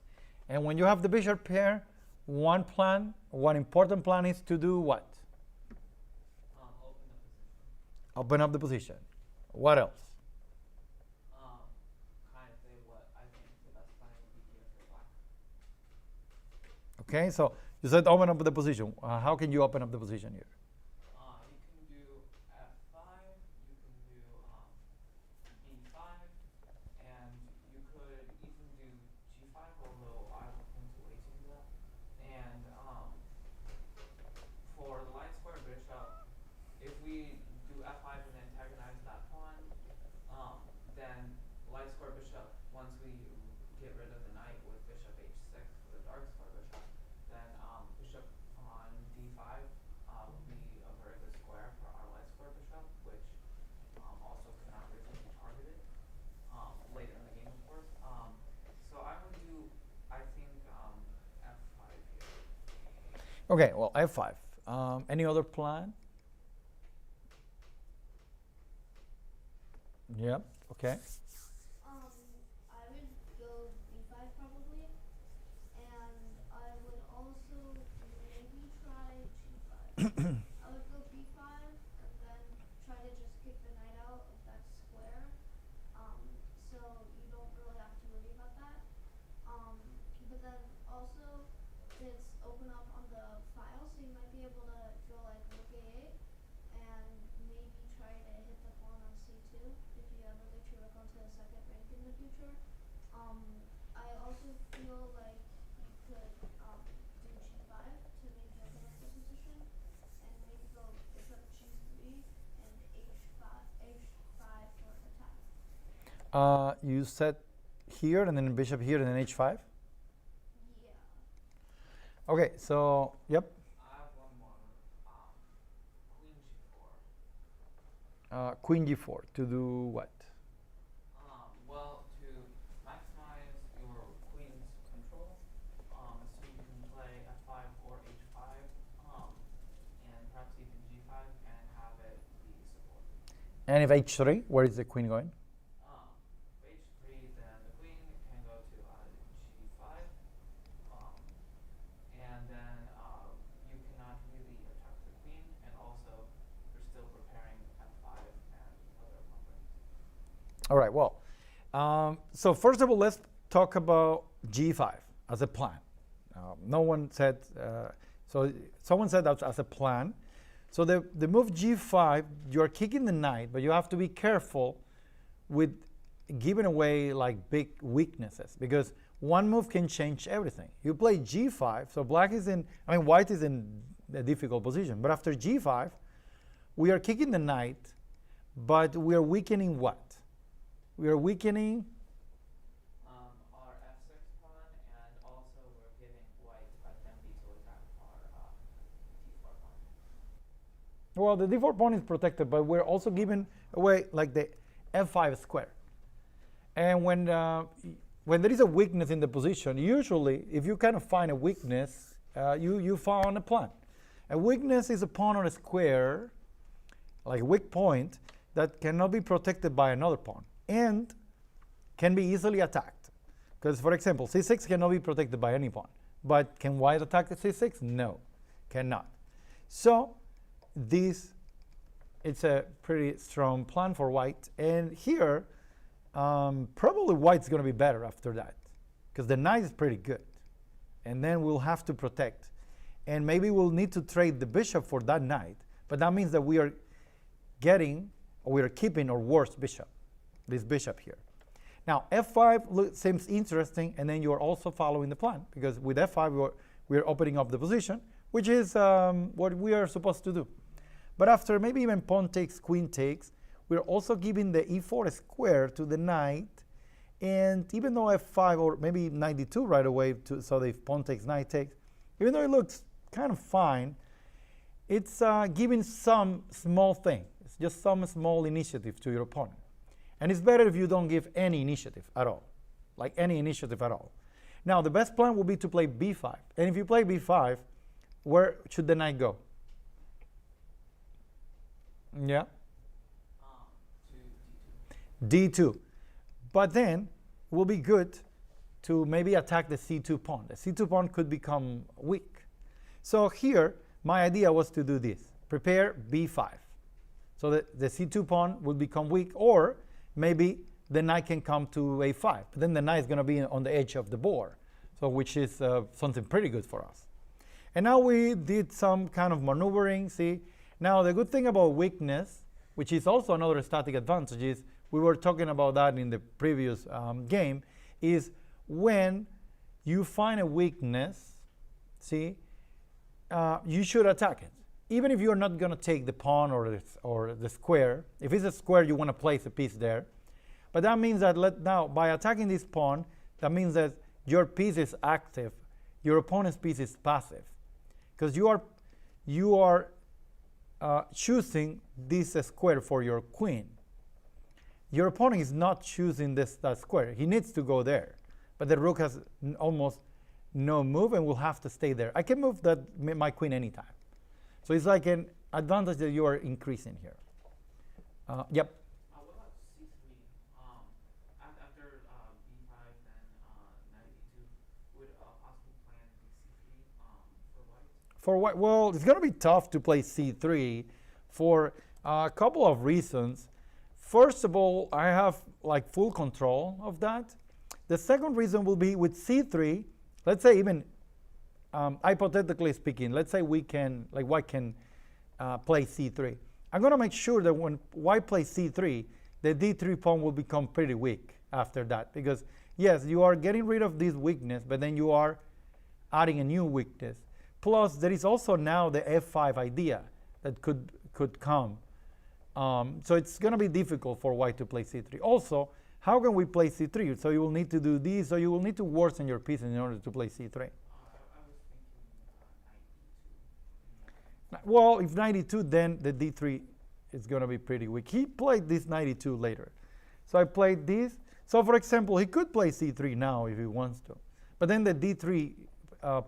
A: And when you have the bishop pair, one important plan is to do what? Open up the position. What else?
B: Kind of say what I think the best plan would be here for black.
A: Okay, so you said open up the position. How can you open up the position here?
B: You can do f5, you can do b5, and you could even do g5, although I will tend to wait to do that. And for the light square bishop, if we do f5 and antagonize that pawn, then light square bishop, once we get rid of the knight with bishop h6 for the dark square bishop, then bishop on d5 will be a very good square for our light square bishop, which also cannot really be targeted later in the game, of course. So I would do, I think, f5 here.
A: Okay, well, f5. Any other plan? Yep, okay.
C: I would go b5 probably, and I would also maybe try g5. I would go b5 and then try to just kick the knight out of that square, so you don't really have to worry about that. But then also it's open up on the file, so you might be able to go like rook a8 and maybe try to hit the pawn on c2 if you ever get your rook onto the second rank in the future. I also feel like you could do g5 to maybe open up the position, and maybe go bishop g3 and h5 for attack.
A: You said here, and then bishop here, and then h5?
C: Yeah.
A: Okay, so, yep.
B: I have one more. Queen g4.
A: Queen g4, to do what?
B: Well, to maximize your queen's control, so you can play f5 or h5, and perhaps even g5, and have it be supported.
A: And if h3, where is the queen going?
B: H3, then the queen can go to g5, and then you cannot really attack the queen, and also you're still preparing f5 and other movements.
A: All right, well, so first of all, let's talk about g5 as a plan. No one said, so someone said that as a plan. So the move g5, you're kicking the knight, but you have to be careful with giving away like big weaknesses, because one move can change everything. You play g5, so white is in a difficult position, but after g5, we are kicking the knight, but we are weakening what? We are weakening
B: Our f6 pawn, and also we're giving white identity to attack our d4 pawn.
A: well, the d4 pawn is protected, but we're also giving away like the f5 square. And when there is a weakness in the position, usually if you kind of find a weakness, you found a plan. A weakness is a pawn or a square, like a weak point, that cannot be protected by another pawn and can be easily attacked. Because, for example, c6 cannot be protected by any pawn. But can white attack the c6? No, cannot. So it's a pretty strong plan for white. And here, Probably white's going to be better after that, because the knight is pretty good. And then we'll have to protect. And maybe we'll need to trade the bishop for that knight, but that means that we are getting, or we are keeping our worst bishop, this bishop here. Now, f5 seems interesting, and then you are also following the plan, because with f5 we are opening up the position, which is what we are supposed to do. But after maybe even pawn takes, queen takes, we're also giving the e4 square to the knight, and even though f5 or maybe 92 right away, so the pawn takes, knight takes, even though it looks kind of fine, it's giving some small thing. It's just some small initiative to your opponent. And it's better if you don't give any initiative at all, like any initiative at all. Now, the best plan will be to play b5. And if you play b5, where should the knight go? Yeah?
B: To D2.
A: d2. But then it will be good to maybe attack the c2 pawn. The c2 pawn could become weak. So here, my idea was to do this. Prepare b5. So that the c2 pawn will become weak, or maybe the knight can come to a5. But then the knight is going to be on the edge of the board, so which is something pretty good for us. And now we did some kind of maneuvering, see? Now the good thing about weakness, which is also another static advantage, is we were talking about that in the previous game, is when you find a weakness, see, you should attack it. Even if you're not going to take the pawn or the square. If it's a square, you want to place a piece there. But that means that now, by attacking this pawn, that means that your piece is active. Your opponent's piece is passive. Because you are choosing this square for your queen. Your opponent is not choosing that square. He needs to go there. But the rook has almost no move and will have to stay there. I can move my queen anytime. So it's like an advantage that you are increasing here. Yep.
B: What about C3? After B5, then knight E2, would a possible plan be C3 for white?
A: For white, well, it's going to be tough to play C3 for a couple of reasons. First of all, I have like full control of that. The second reason will be with C3, let's say even hypothetically speaking, let's say white can play c3. I'm going to make sure that when white plays c3, the d3 pawn will become pretty weak after that. Because, yes, you are getting rid of this weakness, but then you are adding a new weakness. Plus, there is also now the f5 idea that could come. So it's going to be difficult for white to play c3. Also, how can we play c3? So you will need to do this, so you will need to worsen your piece in order to play c3. Well, if 92, then the d3 is going to be pretty weak. He played this 92 later. So I played this. So for example, he could play c3 now if he wants to. But then the d3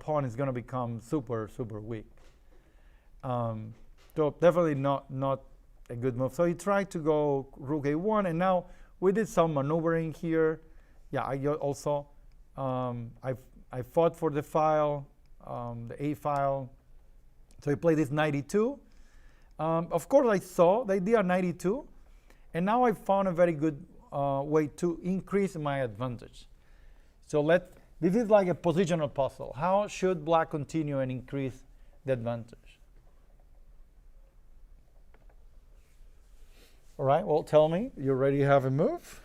A: pawn is going to become super, super weak. So definitely not a good move. So he tried to go rook a1, and now we did some maneuvering here. Yeah, I also, I fought for the file, the a file. So he played this 92. Of course, I saw the idea 92, and now I found a very good way to increase my advantage. So this is like a positional puzzle. How should black continue and increase the advantage? All right, well, tell me, you already have a move?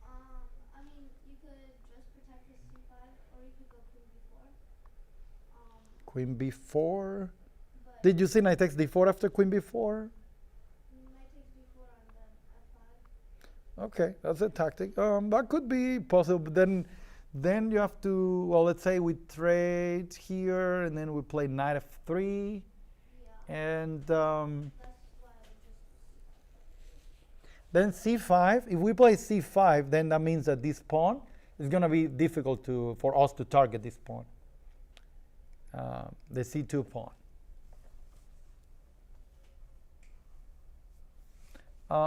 C: I mean, you could just protect the c5, or you could go queen b4.
A: Queen b4. Did you see knight takes d4 after queen b4?
C: Knight takes b4 on the f5.
A: Okay, that's a tactic. That could be possible, but then you have to, well, let's say we trade here, and then we play knight f3,
C: Yeah.
A: and
C: That's why I just.
A: then c5. If we play c5, then that means that this pawn is going to be difficult for us to target this pawn, the c2 pawn.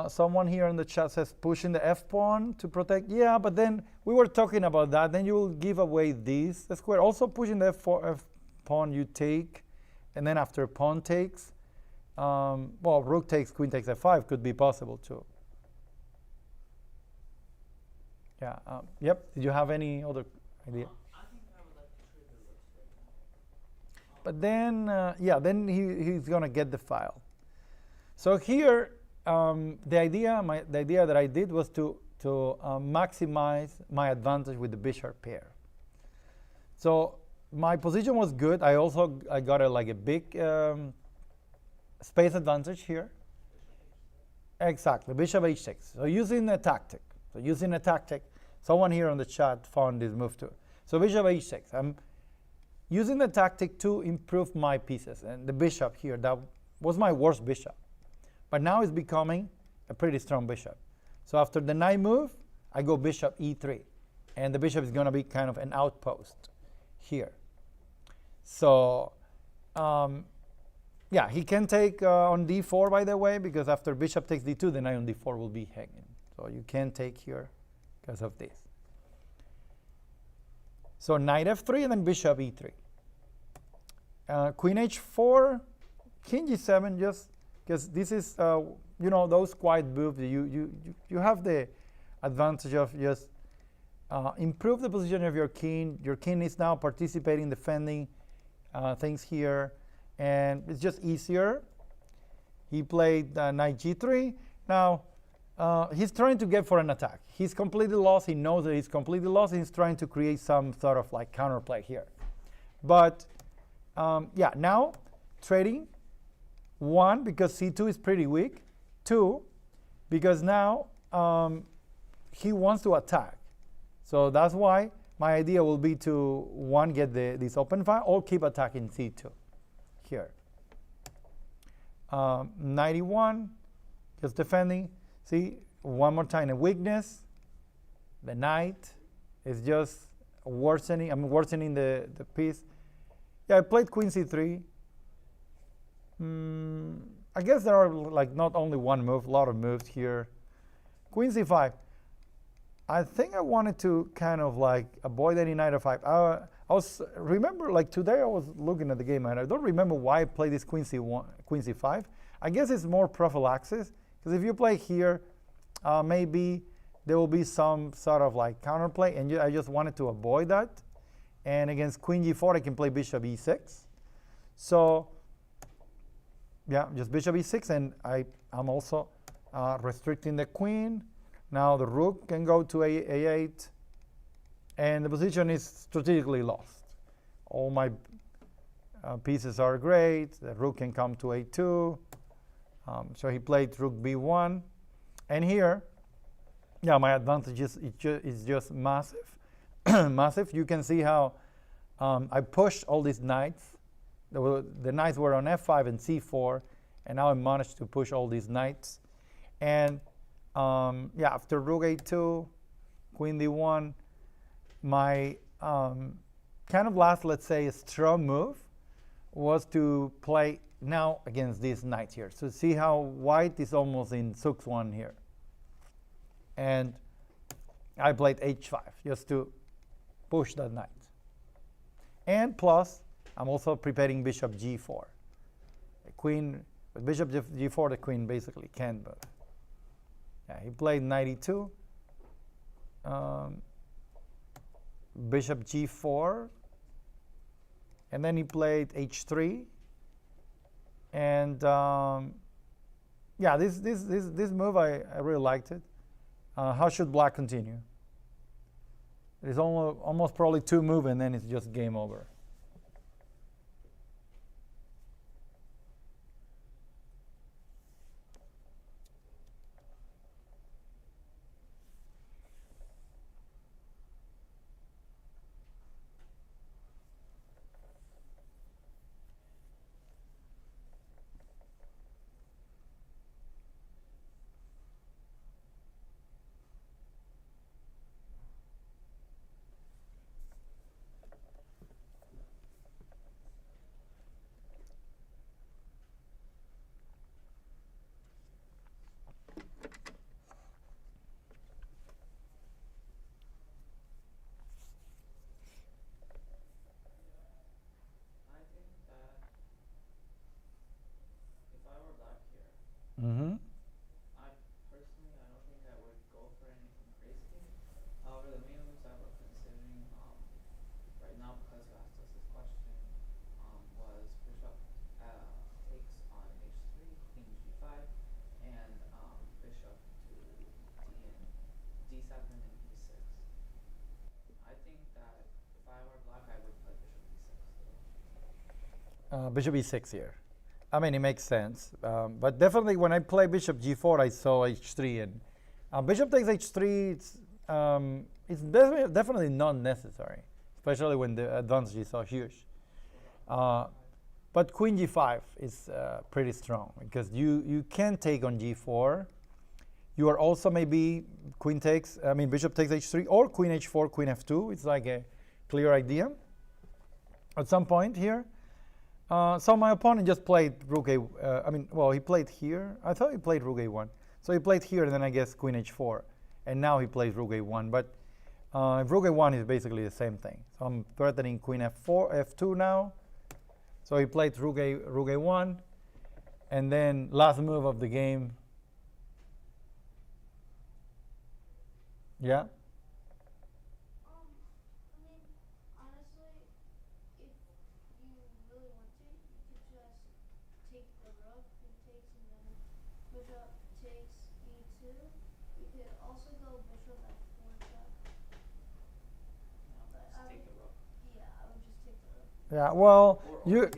A: Someone here in the chat says pushing the f pawn to protect. Yeah, but then we were talking about that. Then you will give away this square. Also pushing the f pawn you take, and then after pawn takes, well, rook takes, queen takes f5 could be possible too. Yeah. Yep. Did you have any other idea?
B: I think I would like to trade the rooks right now.
A: But then, yeah, then he's gonna get the file. So here, the idea that I did was to maximize my advantage with the bishop pair. So my position was good. I got a big space advantage here. Exactly, bishop h6. So using a tactic. Someone here on the chat found this move too. So bishop h6. I'm using the tactic to improve my pieces. And the bishop here, that was my worst bishop. But now it's becoming a pretty strong bishop. So after the knight move, I go bishop e3. And the bishop is going to be kind of an outpost here. So, yeah, he can take on d4, by the way, because after bishop takes d2, the knight on d4 will be hanging. So you can take here because of this. So knight f3 and then bishop e3. Queen h4, king g7, just because this is, those quiet moves. You have the advantage of just improve the position of your king. Your king is now participating, defending things here, and it's just easier. He played knight g3. Now, he's trying to get for an attack. He's completely lost. He knows that he's completely lost. He's trying to create some sort of like counterplay here. But, yeah, now trading. 1, because c2 is pretty weak. 2, because now he wants to attack. So that's why my idea will be to, 1, get this open file, or keep attacking c2 here. 91, just defending. See, one more time, a weakness. The knight is just worsening. I'm worsening the piece. Yeah, I played queen c3. I guess there are like not only one move, a lot of moves here. Queen c5. I think I wanted to kind of like avoid any knight f5. Remember, like today I was looking at the game and I don't remember why I played this queen c5. I guess it's more prophylaxis, because if you play here, maybe there will be some sort of like counterplay, and I just wanted to avoid that. And against queen g4, I can play bishop e6. So yeah, just bishop e6, and I'm also restricting the queen. Now the rook can go to a8, and the position is strategically lost. All my pieces are great. The rook can come to a2. So he played rook b1. And here, yeah, my advantage is just massive. Massive. You can see how I pushed all these knights. The knights were on f5 and c4, and now I managed to push all these knights. And yeah, after rook a2, queen d1, my kind of last, let's say, strong move was to play now against these knights here. So see how white is almost in sux 1 here. And I played h5 just to push that knight. And plus, I'm also preparing bishop g4. The queen, with bishop g4, the queen basically can't move. Yeah, he played knight e2, bishop g4, and then he played h3. And yeah, this move I really liked it. How should black continue? It's almost probably 2 moves, and then it's just game over. bishop e6 here. I mean, it makes sense. But definitely when I play bishop g4, I saw h3. And bishop takes h3, it's definitely not necessary, especially when the advantage is so huge. But queen g5 is pretty strong because you can take on g4. You are also maybe bishop takes h3 or queen h4, queen f2. It's like a clear idea at some point here. So my opponent just played rook a, he played here. I thought he played rook a1. So he played here and then I guess queen h4. And now he plays rook a1. But rook a1 is basically the same thing. So I'm threatening queen f4, f2 now. So he played rook a1. And then last move of the game. Yeah.
C: I mean, honestly, if you really want to, you could just take the rook and takes, and then bishop takes e2. You could also go bishop f4 check.
B: No,
C: But
B: just take the rook.
C: Yeah, I would just take the rook.
A: Yeah, well, you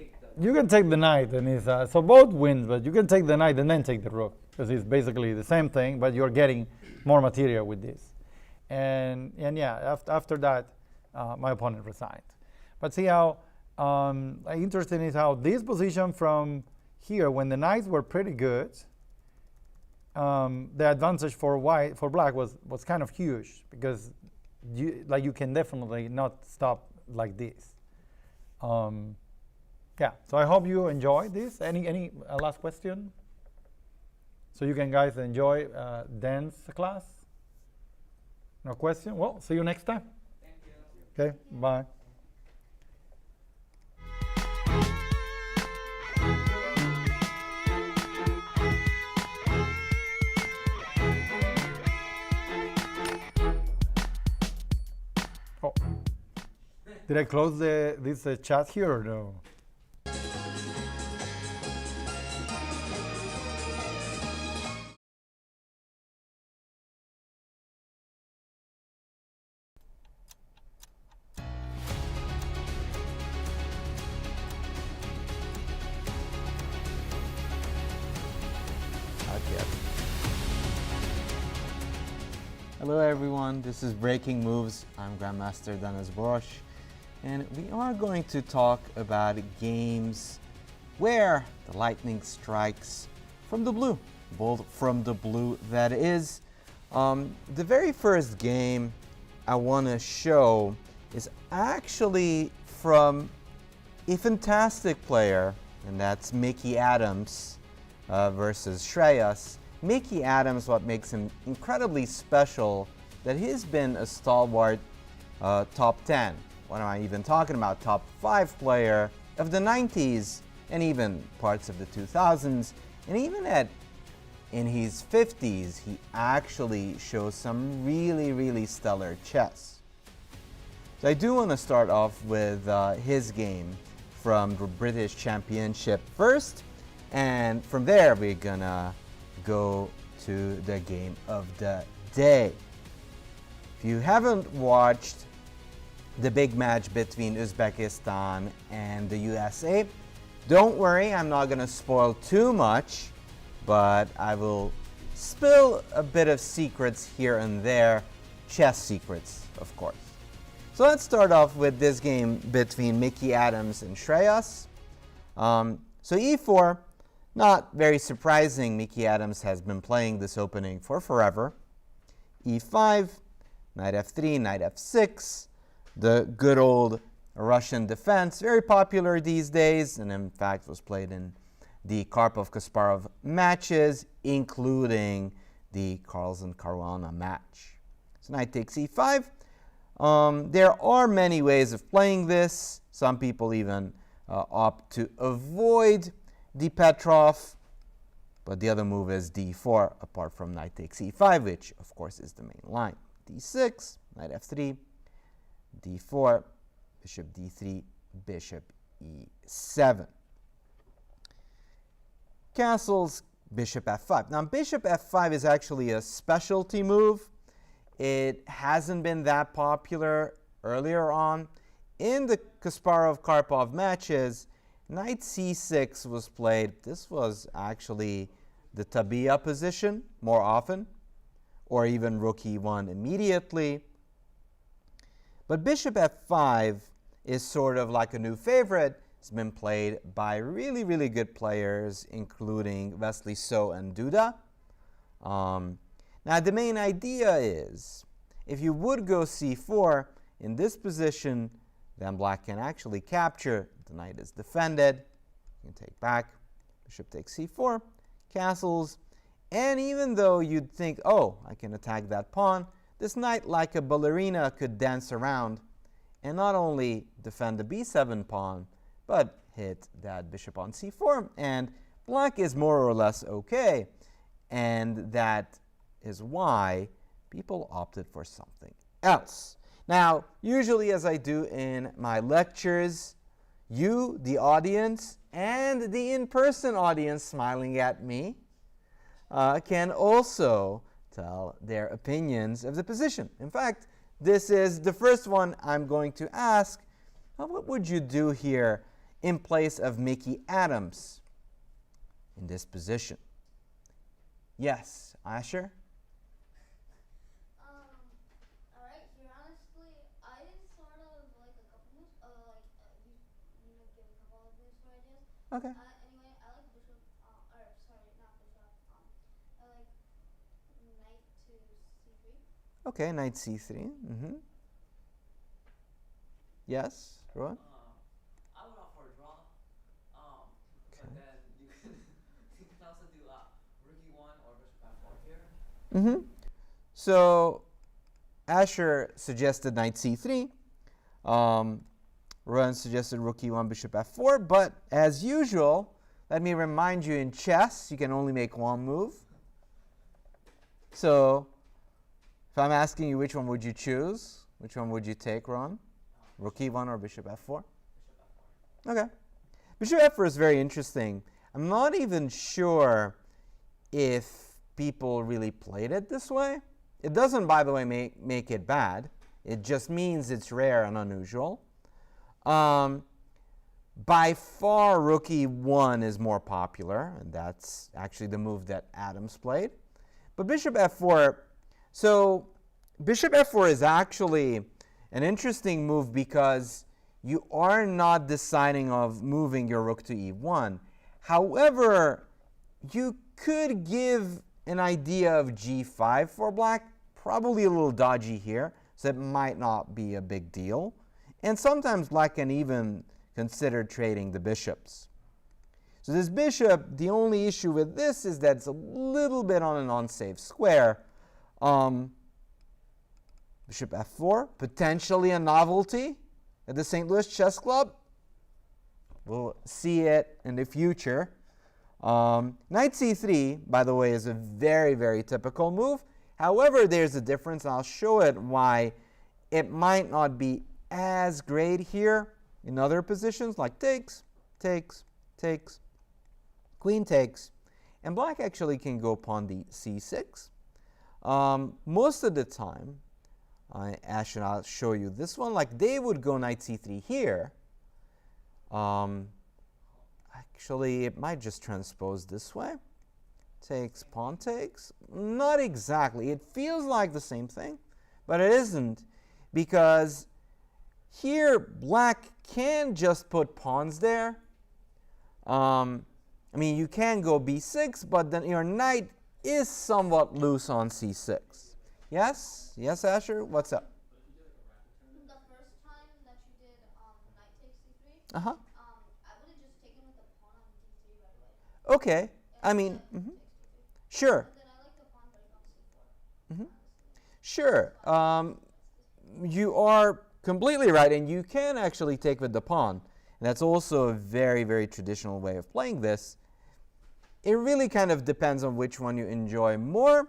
A: can take the knight, and so both wins, but you can take the knight and then take the rook, because it's basically the same thing, but you're getting more material with this. And yeah, after that, my opponent resigned. But see how interesting is how this position from here, when the knights were pretty good, the advantage for black was kind of huge, because you can definitely not stop like this. Yeah, so I hope you enjoyed this. Any last question? So you can guys enjoy Denes class? No question? Well, see you next time.
B: Thank you.
A: Okay, bye. Oh, did I close this chat here or no? Not yet.
E: Hello everyone, this is Breaking Moves. I'm Grandmaster Denes Boros, and we are going to talk about games where the lightning strikes from the blue, bolt from the blue that is. The very first game I want to show is actually from a fantastic player, and that's Mickey Adams versus Shreyas. Mickey Adams, what makes him incredibly special, that he's been a stalwart top 10. What am I even talking about? Top 5 player of the 90s and even parts of the 2000s. And even in his 50s, he actually shows some really, really stellar chess. So I do want to start off with his game from the British Championship first. And from there, we're gonna go to the game of the day. If you haven't watched the big match between Uzbekistan and the USA, don't worry, I'm not gonna spoil too much, but I will spill a bit of secrets here and there, chess secrets, of course. So let's start off with this game between Mickey Adams and Shreyas. So e4, not very surprising, Mickey Adams has been playing this opening for forever. e5, knight f3, knight f6, the good old Russian defense, very popular these days, and in fact was played in the Karpov-Kasparov matches, including the Carlsen-Caruana match. So knight takes e5. There are many ways of playing this. Some people even opt to avoid the Petrov, but the other move is d4, apart from knight takes e5, which of course is the main line. d6, knight f3, d4, bishop d3, bishop e7. Castles, bishop f5. Now bishop f5 is actually a specialty move. It hasn't been that popular earlier on. In the Kasparov-Karpov matches, knight c6 was played. This was actually the tabia position more often, or even rook e1 immediately. But bishop f5 is sort of like a new favorite. It's been played by really, really good players, including Wesley So and Duda. Now, the main idea is, if you would go c4, in this position, then black can actually capture. The knight is defended. You can take back. Bishop takes c4, castles. And even though you'd think, oh, I can attack that pawn, this knight, like a ballerina, could dance around and not only defend the b7 pawn, but hit that bishop on c4. And black is more or less okay. And that is why people opted for something else. Now, usually, as I do in my lectures, you, the audience, and the in-person audience smiling at me can also tell their opinions of the position. In fact, this is the first one I'm going to ask. What would you do here in place of Mickey Adams in this position? Yes, Asher?
C: Alright, here honestly, I sort of like a couple moves, give a couple of moves for ideas.
E: Okay.
C: Anyway, I like bishop, sorry, not bishop, I like knight to c3.
E: Okay, knight c3. Yes, Rowan?
B: I would opt for a draw.
E: Okay.
B: But then you can also do rook e1 or bishop f4 here.
E: So Asher suggested knight c3. Rowan suggested rook e1, bishop f4. But as usual, let me remind you, in chess, you can only make one move. So if I'm asking you which one would you choose, which one would you take, Ron? Rook e1 or bishop f4?
B: Bishop f4.
E: Okay. Bishop f4 is very interesting. I'm not even sure if people really played it this way. It doesn't, by the way, make it bad. It just means it's rare and unusual. By far, rook e1 is more popular, and that's actually the move that Adams played. But bishop f4, so bishop f4 is actually an interesting move because you are not deciding of moving your rook to e1. However, you could give an idea of g5 for black, probably a little dodgy here, so it might not be a big deal. And sometimes black can even consider trading the bishops. So this bishop, the only issue with this is that it's a little bit on an unsafe square. Bishop f4, potentially a novelty at the St. Louis Chess Club. We'll see it in the future. Knight c3, by the way, is a very, very typical move. However, there's a difference, and I'll show it why it might not be as great here in other positions, like takes, takes, takes, queen takes. And black actually can go pawn d c6. Most of the time, Ash and I'll show you this one, like they would go knight c3 here. Actually, it might just transpose this way. Takes, pawn takes. Not exactly. It feels like the same thing, but it isn't, because here black can just put pawns there. I mean, you can go b6, but then your knight is somewhat loose on c6. Yes? Yes, Asher? What's up?
C: The first time that you did knight takes c3,
E: Uh-huh.
C: I would have just taken with the pawn on d3 right away.
E: Okay. I mean,
C: Takes d3.
E: sure.
C: But then I like the pawn break on c4.
E: Sure. You are completely right, and you can actually take with the pawn. And that's also a very, very traditional way of playing this. It really kind of depends on which one you enjoy more,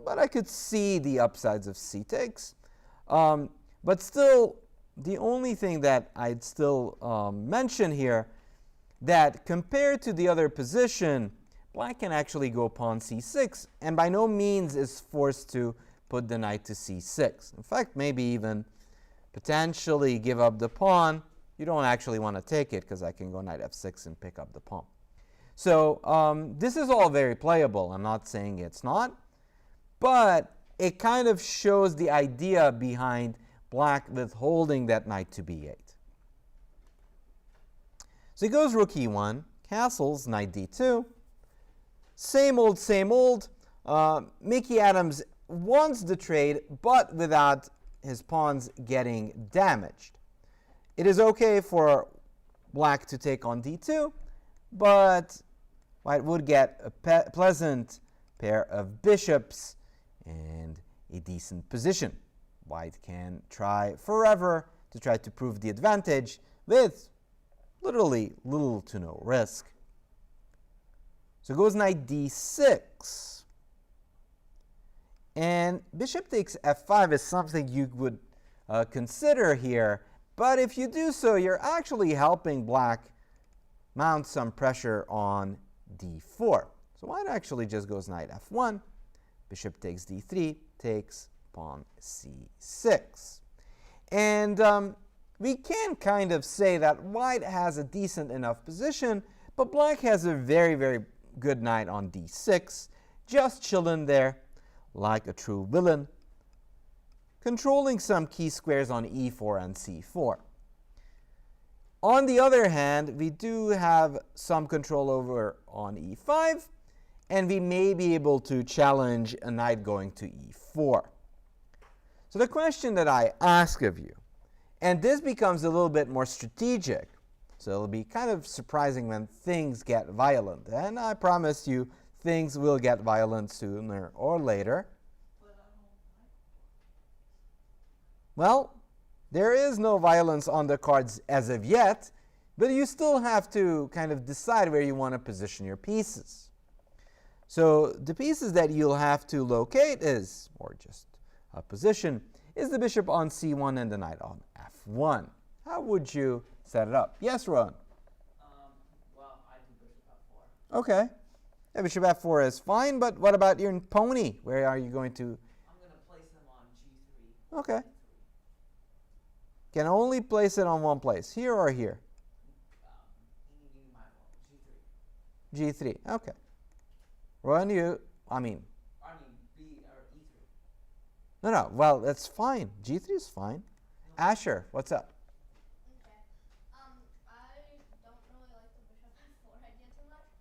E: but I could see the upsides of c takes. But still, the only thing that I'd still mention here, that compared to the other position, black can actually go pawn c6, and by no means is forced to put the knight to c6. In fact, maybe even potentially give up the pawn you don't actually want to take it because I can go knight f6 and pick up the pawn. So this is all very playable. I'm not saying it's not, but it kind of shows the idea behind black withholding that knight to b8. So he goes rook e1, castles, knight d2. Same old, same old. Mickey Adams wants the trade, but without his pawns getting damaged. It is okay for black to take on d2, but white would get a pleasant pair of bishops and a decent position. White can try forever to try to prove the advantage with literally little to no risk. So goes knight d6. And bishop takes f5 is something you would consider here. But if you do so, you're actually helping black mount some pressure on d4. So white actually just goes knight f1. Bishop takes d3, takes pawn c6. And we can kind of say that white has a decent enough position, but black has a very, very good knight on d6, just chilling there like a true villain, controlling some key squares on e4 and c4. On the other hand, we do have some control over on e5, and we may be able to challenge a knight going to e4. So the question that I ask of you, and this becomes a little bit more strategic, so it'll be kind of surprising when things get violent, and I promise you things will get violent sooner or later. Well, there is no violence on the cards as of yet, but you still have to kind of decide where you want to position your pieces. So the pieces that you'll have to locate is, or just a position, is the bishop on c1 and the knight on f1. How would you set it up? Yes, Ron?
B: Well, I do bishop f4.
E: Okay. Yeah, bishop f4 is fine, but what about your pony? Where are you going to?
B: I'm going to place him on g3.
E: Okay. Can only place it on one place, here or here?
B: G3.
E: G3. Okay. Ron, B or E3. No. Well, that's fine. G3 is fine. Asher, what's up?
C: Okay. I don't really like the bishop f4 idea too much.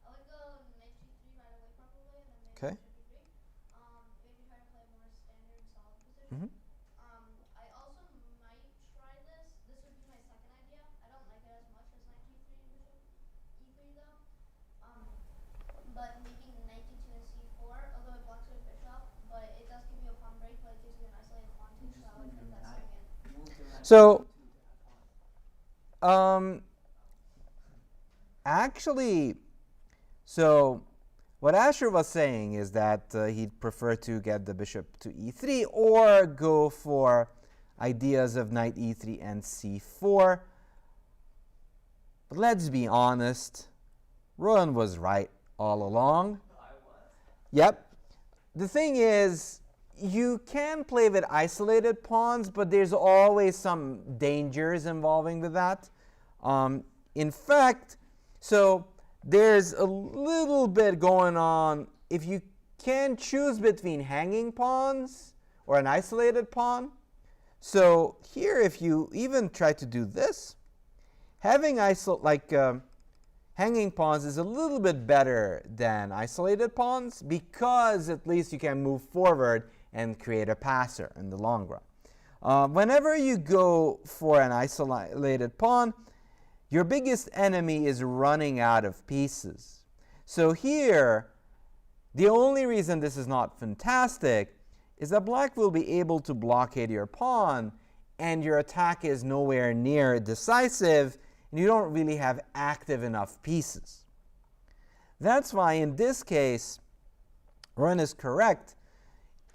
C: I would go knight g3 right away probably, and then maybe
E: Okay.
C: bishop e3. Maybe try to play a more standard solid position.
E: Mhm.
C: I also might try this. This would be my second idea. I don't like it as much as knight g3 and bishop e3 though. But making knight d2 and c4, although it blocks your bishop, but it does give you a pawn break, but it gives you an isolated pawn too, so I would try that second.
E: So, actually, so what Asher was saying is that he'd prefer to get the bishop to e3 or go for ideas of knight e3 and c4. But let's be honest, Rowan was right all along. Yep. The thing is, you can play with isolated pawns, but there's always some dangers involving with that. In fact, so there's a little bit going on. If you can choose between hanging pawns or an isolated pawn. So here, if you even try to do this, having hanging pawns is a little bit better than isolated pawns because at least you can move forward and create a passer in the long run. Whenever you go for an isolated pawn, your biggest enemy is running out of pieces. So here, the only reason this is not fantastic is that black will be able to blockade your pawn and your attack is nowhere near decisive and you don't really have active enough pieces. That's why in this case, Ron is correct.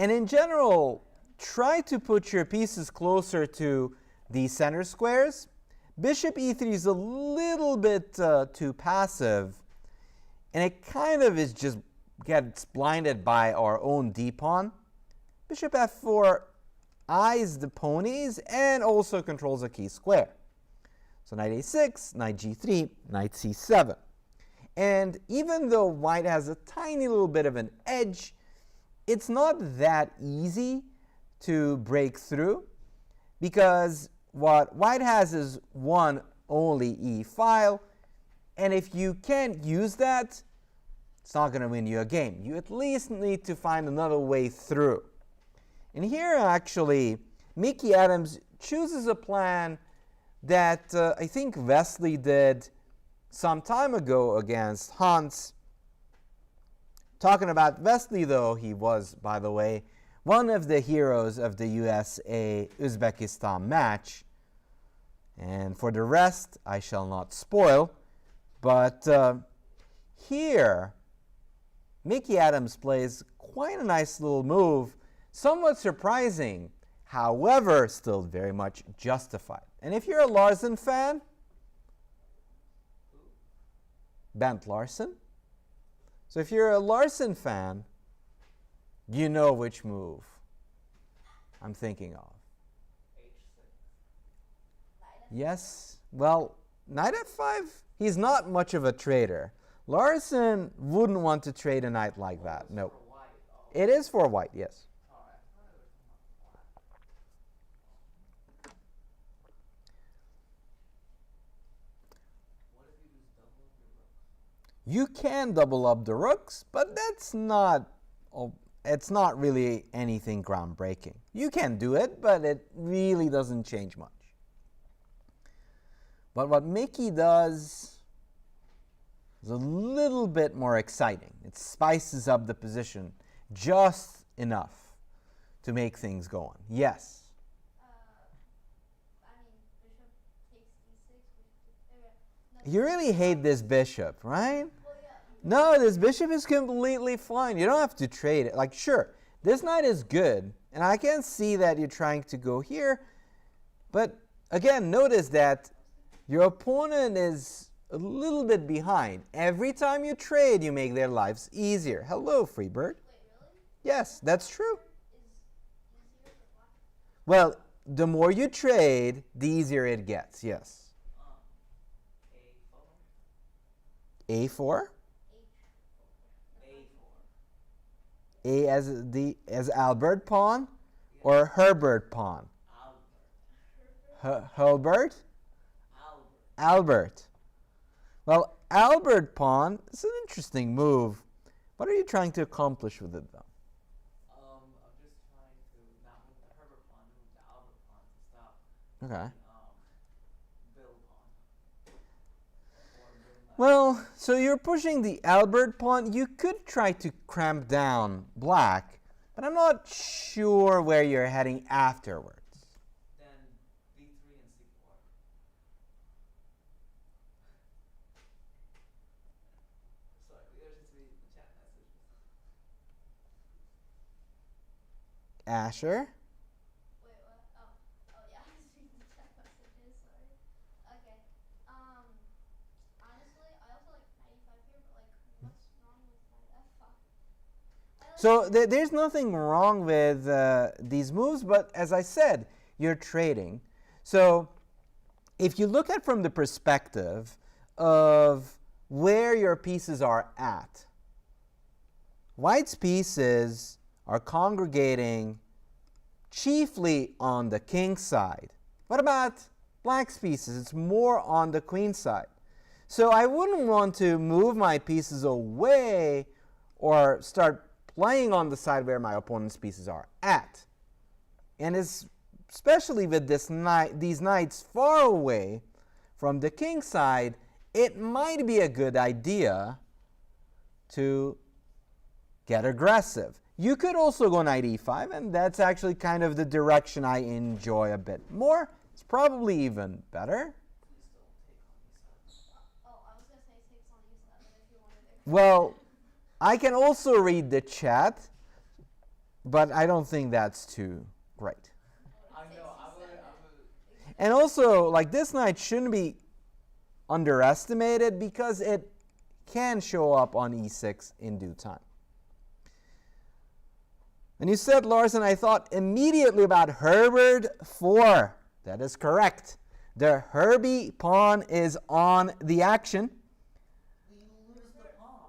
E: And in general, try to put your pieces closer to the center squares. Bishop e3 is a little bit too passive, and it kind of is just gets blinded by our own d-pawn. Bishop f4 eyes the ponies and also controls a key square. So knight a6, knight g3, knight c7. And even though white has a tiny little bit of an edge, it's not that easy to break through, because what white has is one only e file, and if you can't use that, it's not going to win you a game. You at least need to find another way through. And here actually Mickey Adams chooses a plan that I think Wesley did some time ago against Hans. Talking about Wesley, though, he was, by the way, one of the heroes of the USA-Uzbekistan match. And for the rest, I shall not spoil. But here, Mickey Adams plays quite a nice little move, somewhat surprising, however, still very much justified. And if you're a Larsen fan, Bent Larsen. So if you're a Larsen fan, you know which move I'm thinking of. Yes, well, knight f5, he's not much of a trader. Larsen wouldn't want to trade a knight like that. No. It is for white, yes. You can double up the rooks, but that's not, it's not really anything groundbreaking. You can do it, but it really doesn't change much. But what Mickey does is a little bit more exciting. It spices up the position just enough to make things go on. Yes?
C: Bishop takes d6.
E: You really hate this bishop, right?
C: Well, yeah.
E: No, this bishop is completely fine. You don't have to trade it. Like, sure, this knight is good, and I can see that you're trying to go here, but again, notice that your opponent is a little bit behind. Every time you trade, you make their lives easier. Hello, Freebird.
C: Wait, really?
E: Yes, that's true.
C: Is easier for black?
E: Well, the more you trade, the easier it gets, yes. A4? A as Albert pawn or Herbert pawn? Herbert? Albert. Well, Albert pawn is an interesting move. What are you trying to accomplish with it, though?
B: I'm just trying to not move the Herbert pawn, move the Albert pawn to stop
E: Okay.
B: Bill pawn.
E: Well, so you're pushing the Albert pawn. You could try to cramp down black, but I'm not sure where you're heading afterwards.
B: Then d3 and c4. Sorry, we gotta just read the chat messages.
E: Asher?
C: Wait, what? Oh yeah, I was reading the chat messages, sorry. Okay. Honestly, I also like 95 here, but like, what's wrong with knight f5?
E: So there's nothing wrong with these moves, but as I said, you're trading. So if you look at from the perspective of where your pieces are at, white's pieces are congregating chiefly on the king side. What about black's pieces? It's more on the queen side. So I wouldn't want to move my pieces away or start playing on the side where my opponent's pieces are at. And especially with these knights far away from the king side, it might be a good idea to get aggressive. You could also go knight e5, and that's actually kind of the direction I enjoy a bit more. It's probably even better.
C: Oh, I was gonna say takes on e7 if you wanted it.
E: Well, I can also read the chat, but I don't think that's too great.
B: I know, I would.
E: And also, like, this knight shouldn't be underestimated because it can show up on e6 in due time. And you said, Larsen, I thought immediately about Herbert 4. That is correct. The Herbie pawn is on the action.
B: We lose the pawn.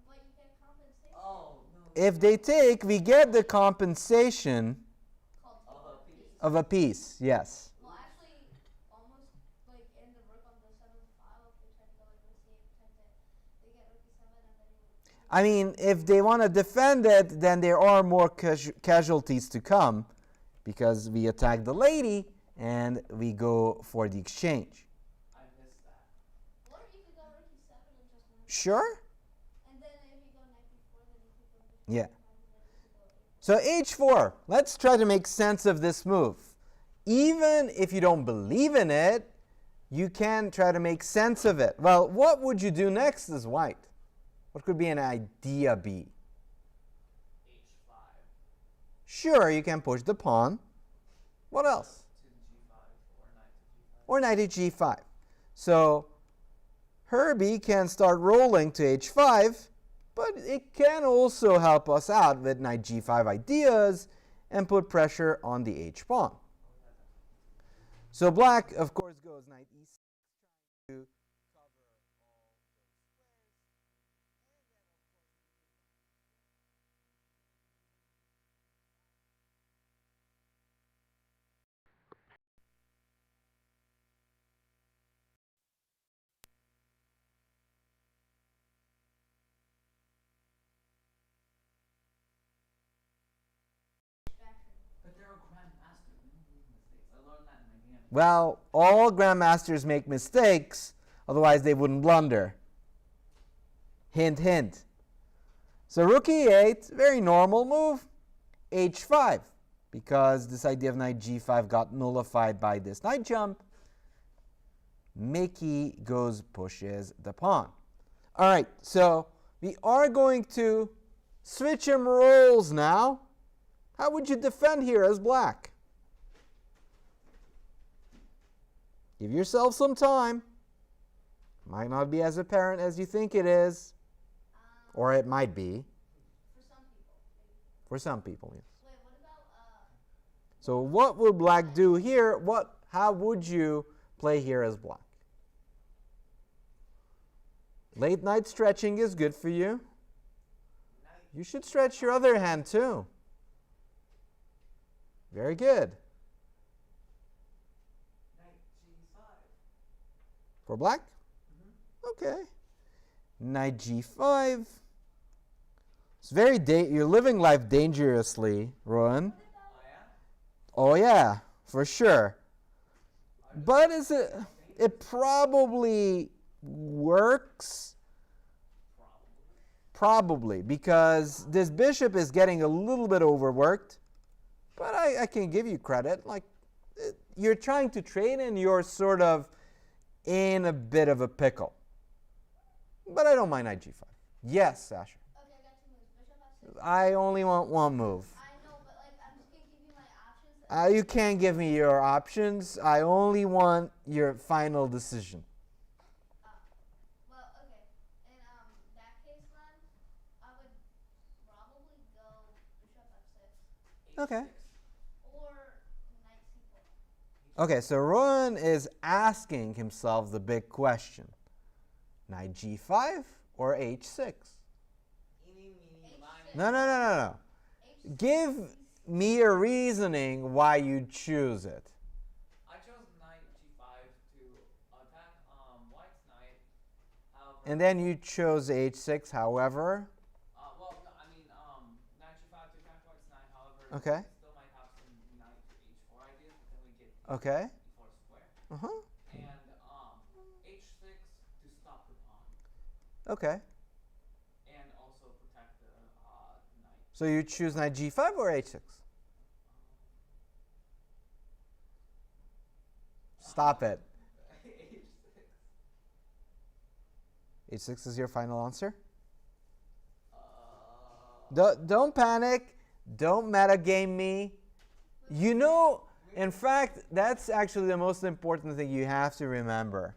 C: But you get compensation
B: Oh, no.
E: If they take, we get the compensation
C: called
B: Of a piece.
E: of a piece. Yes.
C: Well, actually, almost like in the rook on the 7th file, if they try to go like rook c8, they get rook e7 and then you.
E: I mean, if they want to defend it, then there are more casualties to come because we attack the lady and we go for the exchange.
B: I missed that.
C: Or you could go rook e7 and just win.
E: Sure?
C: And then if you go knight b4, then you could go bishop
E: Yeah.
C: e5, and then you could go a4.
E: So h4, let's try to make sense of this move. Even if you don't believe in it, you can try to make sense of it. Well, what would you do next as white? What could be an idea be?
B: H5
E: Sure, you can push the pawn. What else?
B: to G5 or knight to G5.
E: Or knight at g5. So Herbie can start rolling to h5, but it can also help us out with knight g5 ideas and put pressure on the h pawn. So black, of course, goes knight e6 to cover all those
B: But they're a grandmaster. They don't make mistakes. I learned that in my game.
E: Well, all grandmasters make mistakes, otherwise they wouldn't blunder. Hint, hint. So rook e8, very normal move. h5, because this idea of knight g5 got nullified by this knight jump. Mickey goes, pushes the pawn. All right, so we are going to switch him roles now. How would you defend here as black? Give yourself some time. Might not be as apparent as you think it is. Or it might be.
C: For some people, maybe.
E: For some people, yes.
C: Wait, what about
E: So what would black do here? How would you play here as black? Late night stretching is good for you. You should stretch your other hand too. Very good.
B: Knight G5.
E: For black? Okay. Knight g5. It's very you're living life dangerously, Rowan.
B: Oh, yeah?
E: Oh yeah, for sure. But it probably works. Probably, because this bishop is getting a little bit overworked. But I can give you credit. Like, you're trying to trade and you're sort of in a bit of a pickle. But I don't mind knight g5. Yes, Sasha.
C: okay, I got two moves. Bishop f6.
E: I only want one move.
C: I know, but like I'm just gonna give you my options.
E: You can't give me your options. I only want your final decision.
C: Well, okay. In that case then, I would probably go bishop f6
E: Okay.
C: or knight c4.
E: Okay, so Rowan is asking himself the big question. Knight g5 or h6?
B: Eeny, meeny, miny.
E: No. Give me a reasoning why you choose it.
B: I chose knight G5 to attack white's knight. However,
E: And then you chose h6, however.
B: well, no, I mean, knight G5 to attack white's knight. However,
E: Okay.
B: we still might have some knight to H4 ideas, but then we get
E: Okay.
B: E4 square.
E: Uh-huh.
B: And H6 to stop the pawn,
E: Okay.
B: and also protect the knight.
E: So you choose knight g5 or h6? Stop it.
B: H6.
E: h6 is your final answer?
B: Uh,
E: Don't panic. Don't metagame me. You know, in fact, that's actually the most important thing you have to remember.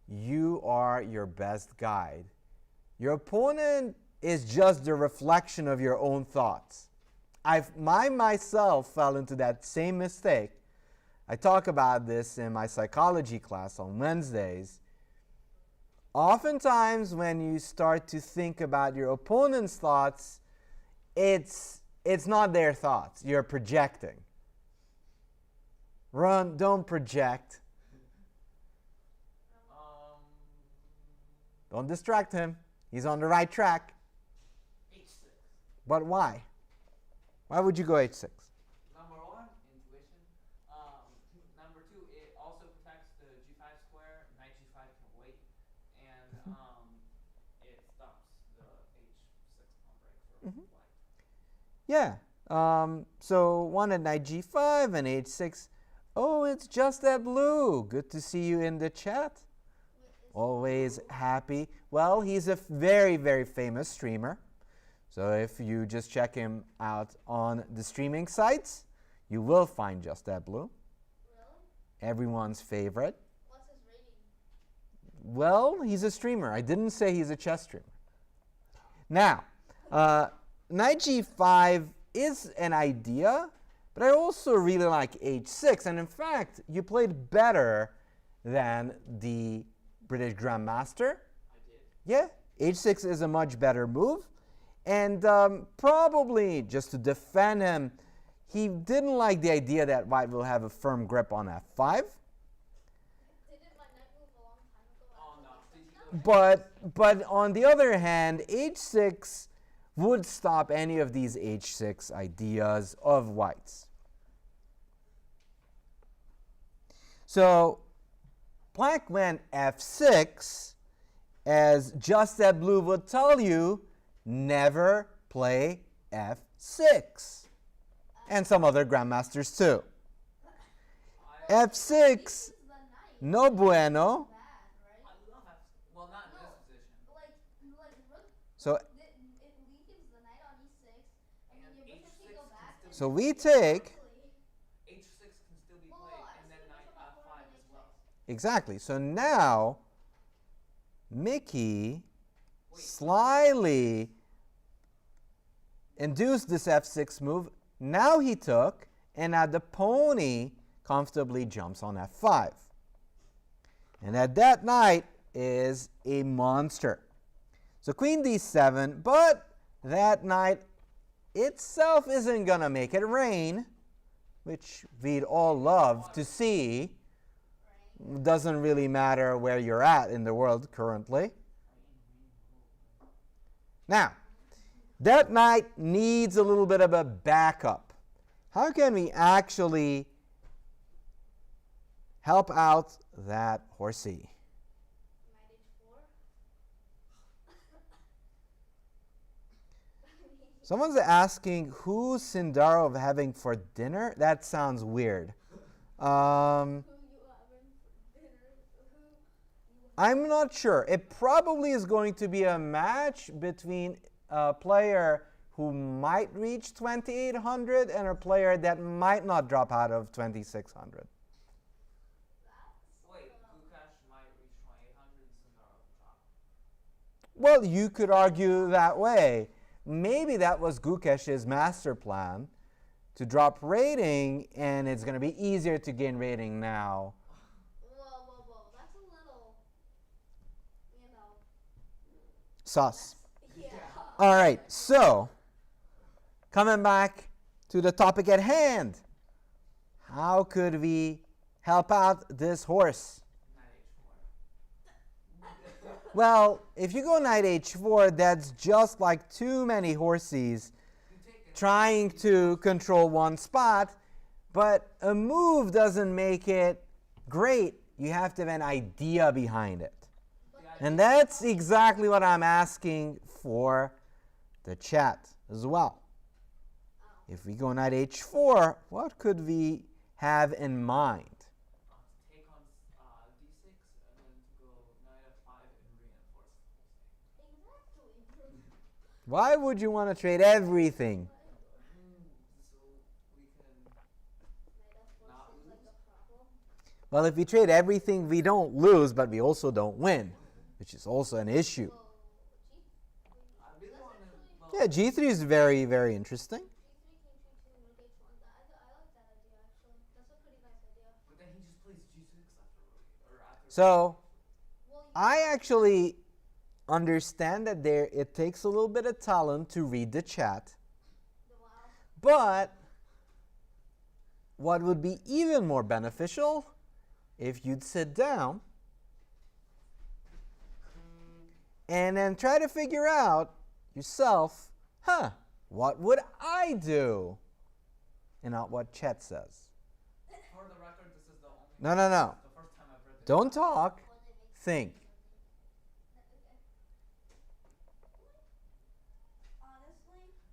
E: You are your best guide. Your opponent is just the reflection of your own thoughts. I myself fell into that same mistake. I talk about this in my psychology class on Wednesdays. Oftentimes when you start to think about your opponent's thoughts, it's not their thoughts. You're projecting. Run, don't project. Don't distract him. He's on the right track.
B: H6.
E: But why? Why would you go H6?
B: Number one, intuition. Number two, it also protects the G5 square. Knight G5 can wait, and it stops the H6 pawn break for white.
E: Yeah. So one at knight G5 and H6. Oh, it's just that blue. Good to see you in the chat. Always happy. Well, he's a very, very famous streamer. So if you just check him out on the streaming sites, you will find Just That Blue.
C: Really?
E: Everyone's favorite.
C: What's his rating?
E: Well, he's a streamer. I didn't say he's a chess streamer. Now, knight G5 is an idea, but I also really like H6. And in fact, you played better than the British Grandmaster.
B: I did.
E: Yeah, H6 is a much better move. And probably, just to defend him, he didn't like the idea that white will have a firm grip on F5.
C: Didn't my knight move a long time ago?
B: Oh no, did you go?
E: But on the other hand, H6 would stop any of these H6 ideas of white's. So Black went F6, as Just That Blue would tell you, never play F6. And some other grandmasters too. F6,
C: Weakens the knight.
E: no bueno.
C: Bad, right?
B: I love F. Well, not in this position.
C: Like rook.
E: So,
C: It weakens the knight on e6, and then your bishop can go back. and
E: so we take,
B: H6 can still be
C: Well,
B: played,
C: I
B: and then
C: see
B: knight
C: bishop on
B: F5
C: 4
B: as well.
E: exactly. So now, Mickey slyly induced this F6 move. Now he took, and now the pony comfortably jumps on F5. And that knight is a monster. So Queen D7, but that knight itself isn't going to make it rain, which we'd all love to see. Doesn't really matter where you're at in the world currently. Now, that knight needs a little bit of a backup. How can we actually help out that horsey?
C: Knight h4.
E: Someone's asking, who's Sindarov having for dinner? That sounds weird.
C: Who you having for dinner?
E: I'm not sure. It probably is going to be a match between a player who might reach 2800 and a player that might not drop out of 2600.
B: Wait, Gukash might reach 2800 and Sindarov drop.
E: Well, you could argue that way. Maybe that was Gukesh's master plan, to drop rating, and it's going to be easier to gain rating now.
C: Whoa. That's a little,
E: Sus.
C: yeah.
E: All right, so coming back to the topic at hand, how could we help out this horse?
B: Knight h4.
E: Well, if you go knight h4, that's just like too many horses
B: You take it.
E: trying to control one spot, but a move doesn't make it great. You have to have an idea behind it. And that's exactly what I'm asking for the chat as well. If we go knight h4, what could we have in mind?
B: To take on d6 and then to go knight f5 and reinforce the whole thing.
C: Exactly.
E: Why would you want to trade everything?
B: So we can
C: Knight f4
B: Not
C: seems like
B: lose?
C: a problem.
E: Well, if we trade everything, we don't lose, but we also don't win, which is also an issue.
C: Well,
B: I really want to. Well,
E: Yeah, g3 is very, very interesting.
C: G3, King 2, rook h1. I like that idea actually. That's a pretty nice idea.
E: So
C: Well, you
E: I actually understand that it takes a little bit of talent to read the chat,
C: wow.
E: but what would be even more beneficial if you'd sit down and then try to figure out yourself, what would I do? And not what chat says.
B: For the record, this is the only.
E: No, no, no.
B: The first time I've read the.
E: Don't talk,
C: When they make
E: think.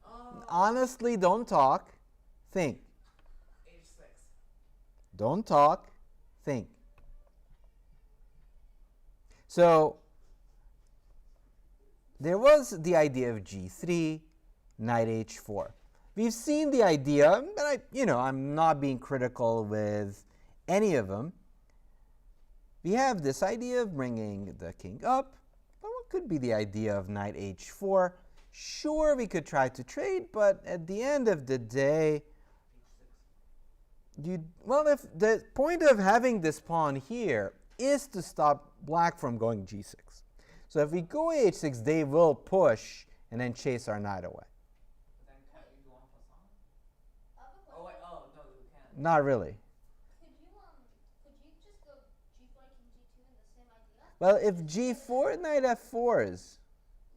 C: Honestly,
E: Honestly, don't talk, think.
B: H6.
E: Don't talk, think. So there was the idea of G3, knight H4. We've seen the idea, but I'm not being critical with any of them. We have this idea of bringing the king up, but what could be the idea of knight H4? Sure, we could try to trade, but at the end of the day, if the point of having this pawn here is to stop black from going G6. So if we go H6, they will push and then chase our knight away.
B: But then can't you go on passant?
C: I have a
B: Oh wait,
C: question.
B: oh no, you can't.
E: Not really.
C: Could you just go G4 King G2 in the same idea?
E: Well, if G4, knight F4 is.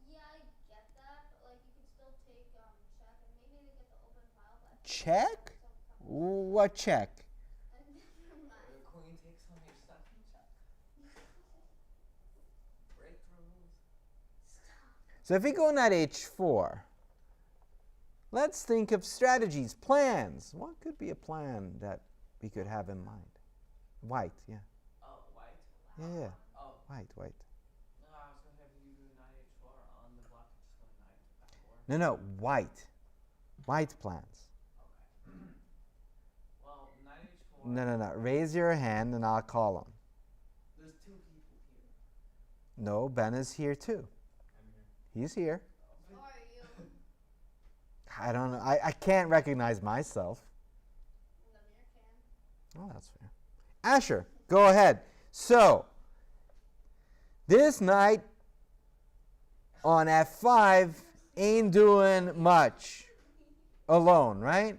C: Yeah, I get that, but like you could still take check and maybe they get the open file. But I think
E: Check?
C: some-
E: What check?
C: Never mind.
B: The queen takes on H2 check. Breakthrough moves.
E: So if we go knight H4, let's think of strategies, plans. What could be a plan that we could have in mind? White, yeah.
B: Oh, white.
E: Yeah,
B: Oh,
E: white.
B: no, I was gonna have you do knight H4 on the block. Just go knight F4.
E: No, white. White plans.
B: Okay. Well, knight H4.
E: No. Raise your hand and I'll call them.
B: There's two people here.
E: No, Ben is here too. He's here.
C: How are you?
E: I don't know. I can't recognize myself.
C: Lemire can.
E: Oh, that's fair. Asher, go ahead. So, this knight on F5 ain't doing much alone, right?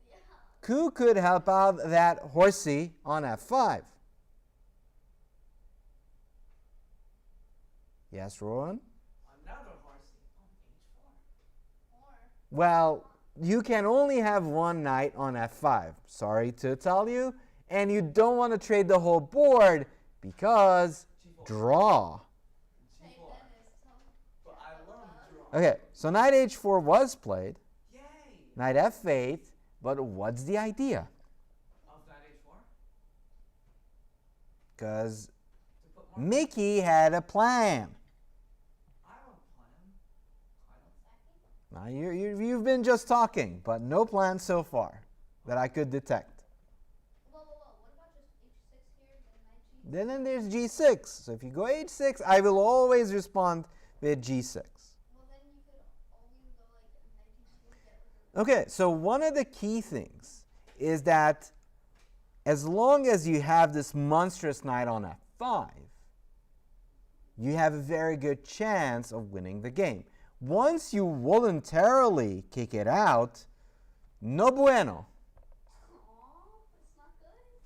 C: Yeah.
E: Who could help out that horsey on F5? Yes, Rowan?
B: Another horsey on H4.
C: Or
E: Well, you can only have one knight on F5. Sorry to tell you. And you don't want to trade the whole board because draw.
C: hey,
B: G4.
C: Dennis, tell me.
B: But I love draw.
E: Okay, so knight H4 was played.
B: Yay!
E: Knight F8, but what's the idea?
B: Of knight H4?
E: Because
B: To put more.
E: Mickey had a plan.
B: I have a plan. I don't.
C: Exactly.
E: Now you've been just talking, but no plan so far that I could detect.
C: Whoa. What about just H6 here, then knight G?
E: Then there's G6. So if you go H6, I will always respond with G6.
C: Well, then you could always go like knight G2 and get like
E: Okay, so one of the key things is that as long as you have this monstrous knight on F5, you have a very good chance of winning the game. Once you voluntarily kick it out, no bueno.
C: Aw, it's not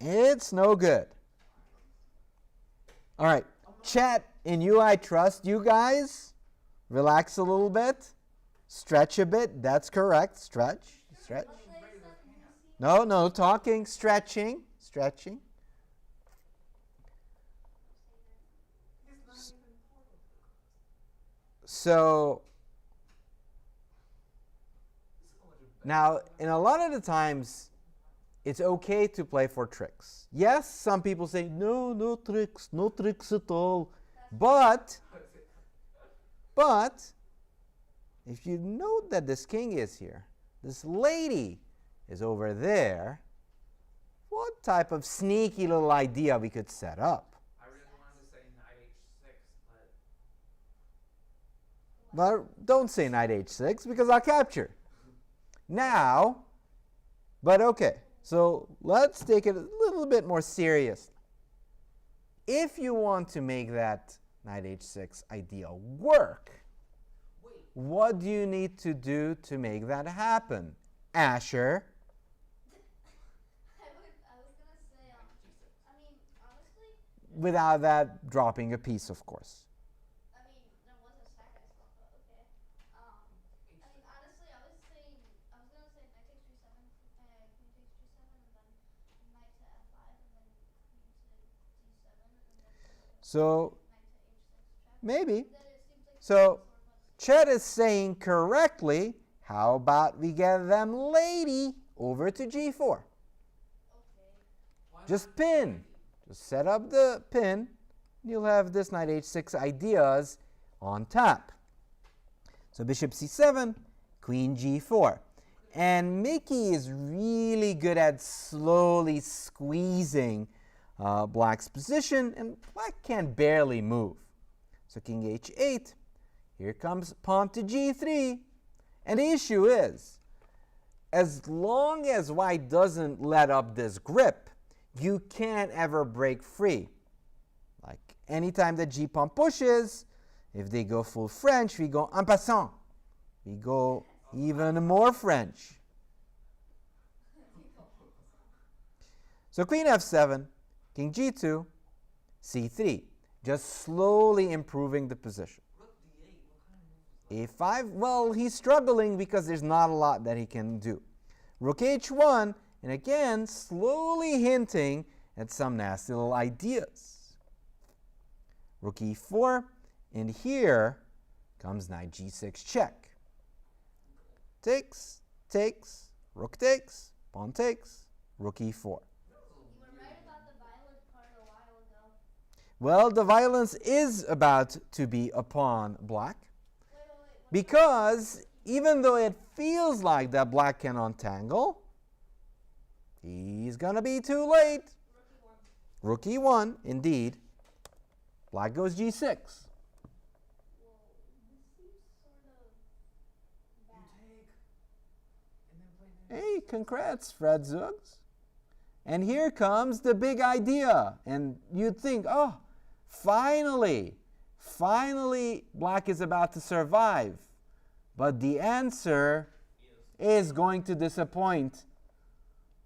C: good.
E: It's no good. All right, chat in you, I trust you guys. Relax a little bit. Stretch a bit. That's correct. Stretch.
C: Let's say that you see
E: No, talking, stretching.
B: He's not even part of it.
E: So
B: This is a little bit.
E: now, in a lot of the times, it's okay to play for tricks. Yes, some people say, no tricks at all. But if you note that this king is here, this lady is over there, what type of sneaky little idea we could set up?
B: I really wanted to say knight H6, but
E: But don't say knight H6 because I'll capture. Now, but okay, so let's take it a little bit more seriously. if you want to make that knight h6 idea work, what do you need to do to make that happen? Asher?
C: I was gonna say, I mean, honestly,
E: Without that dropping a piece, of course.
C: I mean, there was a sack I saw, but okay. I mean, honestly, I was gonna say knight takes g7, queen takes g7, and then knight to f5, and then queen to d7, and then
E: So,
C: knight to h6 check.
E: maybe.
C: Then it seems like
E: So,
C: sort of
E: Chet is saying correctly, how about we get them lady over to g4?
C: okay.
E: Just pin. Just set up the pin. You'll have this knight h6 ideas on tap. So bishop c7, queen g4. And Mickey is really good at slowly squeezing black's position, and black can barely move. So king h8. Here comes pawn to g3. And the issue is, as long as white doesn't let up this grip, you can't ever break free. Like anytime the g pawn pushes, if they go full French, we go en passant. We go even more French. So queen f7, king g2, c3. Just slowly improving the position. a5, well, he's struggling because there's not a lot that he can do. Rook h1, and again, slowly hinting at some nasty little ideas. Rook e4, and here comes knight g6 check. Takes, takes, rook takes, pawn takes, rook e4.
C: You were right about the violent part a while ago.
E: Well, the violence is about to be upon black,
C: Wait.
E: because even though it feels like that black can untangle, he's going to be too late. Rook e1, indeed. Black goes g6.
C: Whoa, this seems sort of bad.
E: Hey, congrats, Fred Zugs. And here comes the big idea. And you'd think, oh, finally, black is about to survive. But the answer is going to disappoint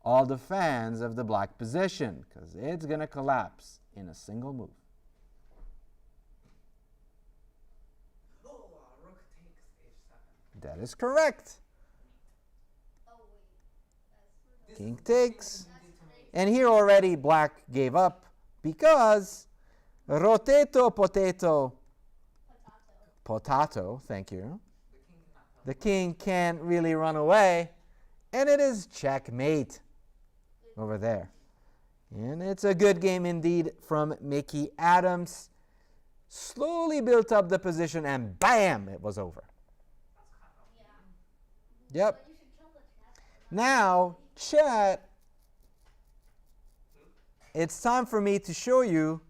E: all the fans of the black position, because it's going to collapse in a single move.
B: Rook takes h7.
E: That is correct.
C: Oh wait, that's
E: King takes.
C: that's crazy.
E: And here already black gave up because roteto potato potato, thank you.
B: The king cannot tell.
E: The king can't really run away, and it is checkmate over there. And it's a good game indeed from Mickey Adams. Slowly built up the position, and bam, it was over.
C: Yeah.
E: Yep.
C: But you should kill the chat.
E: Now, chat, it's time for me to show you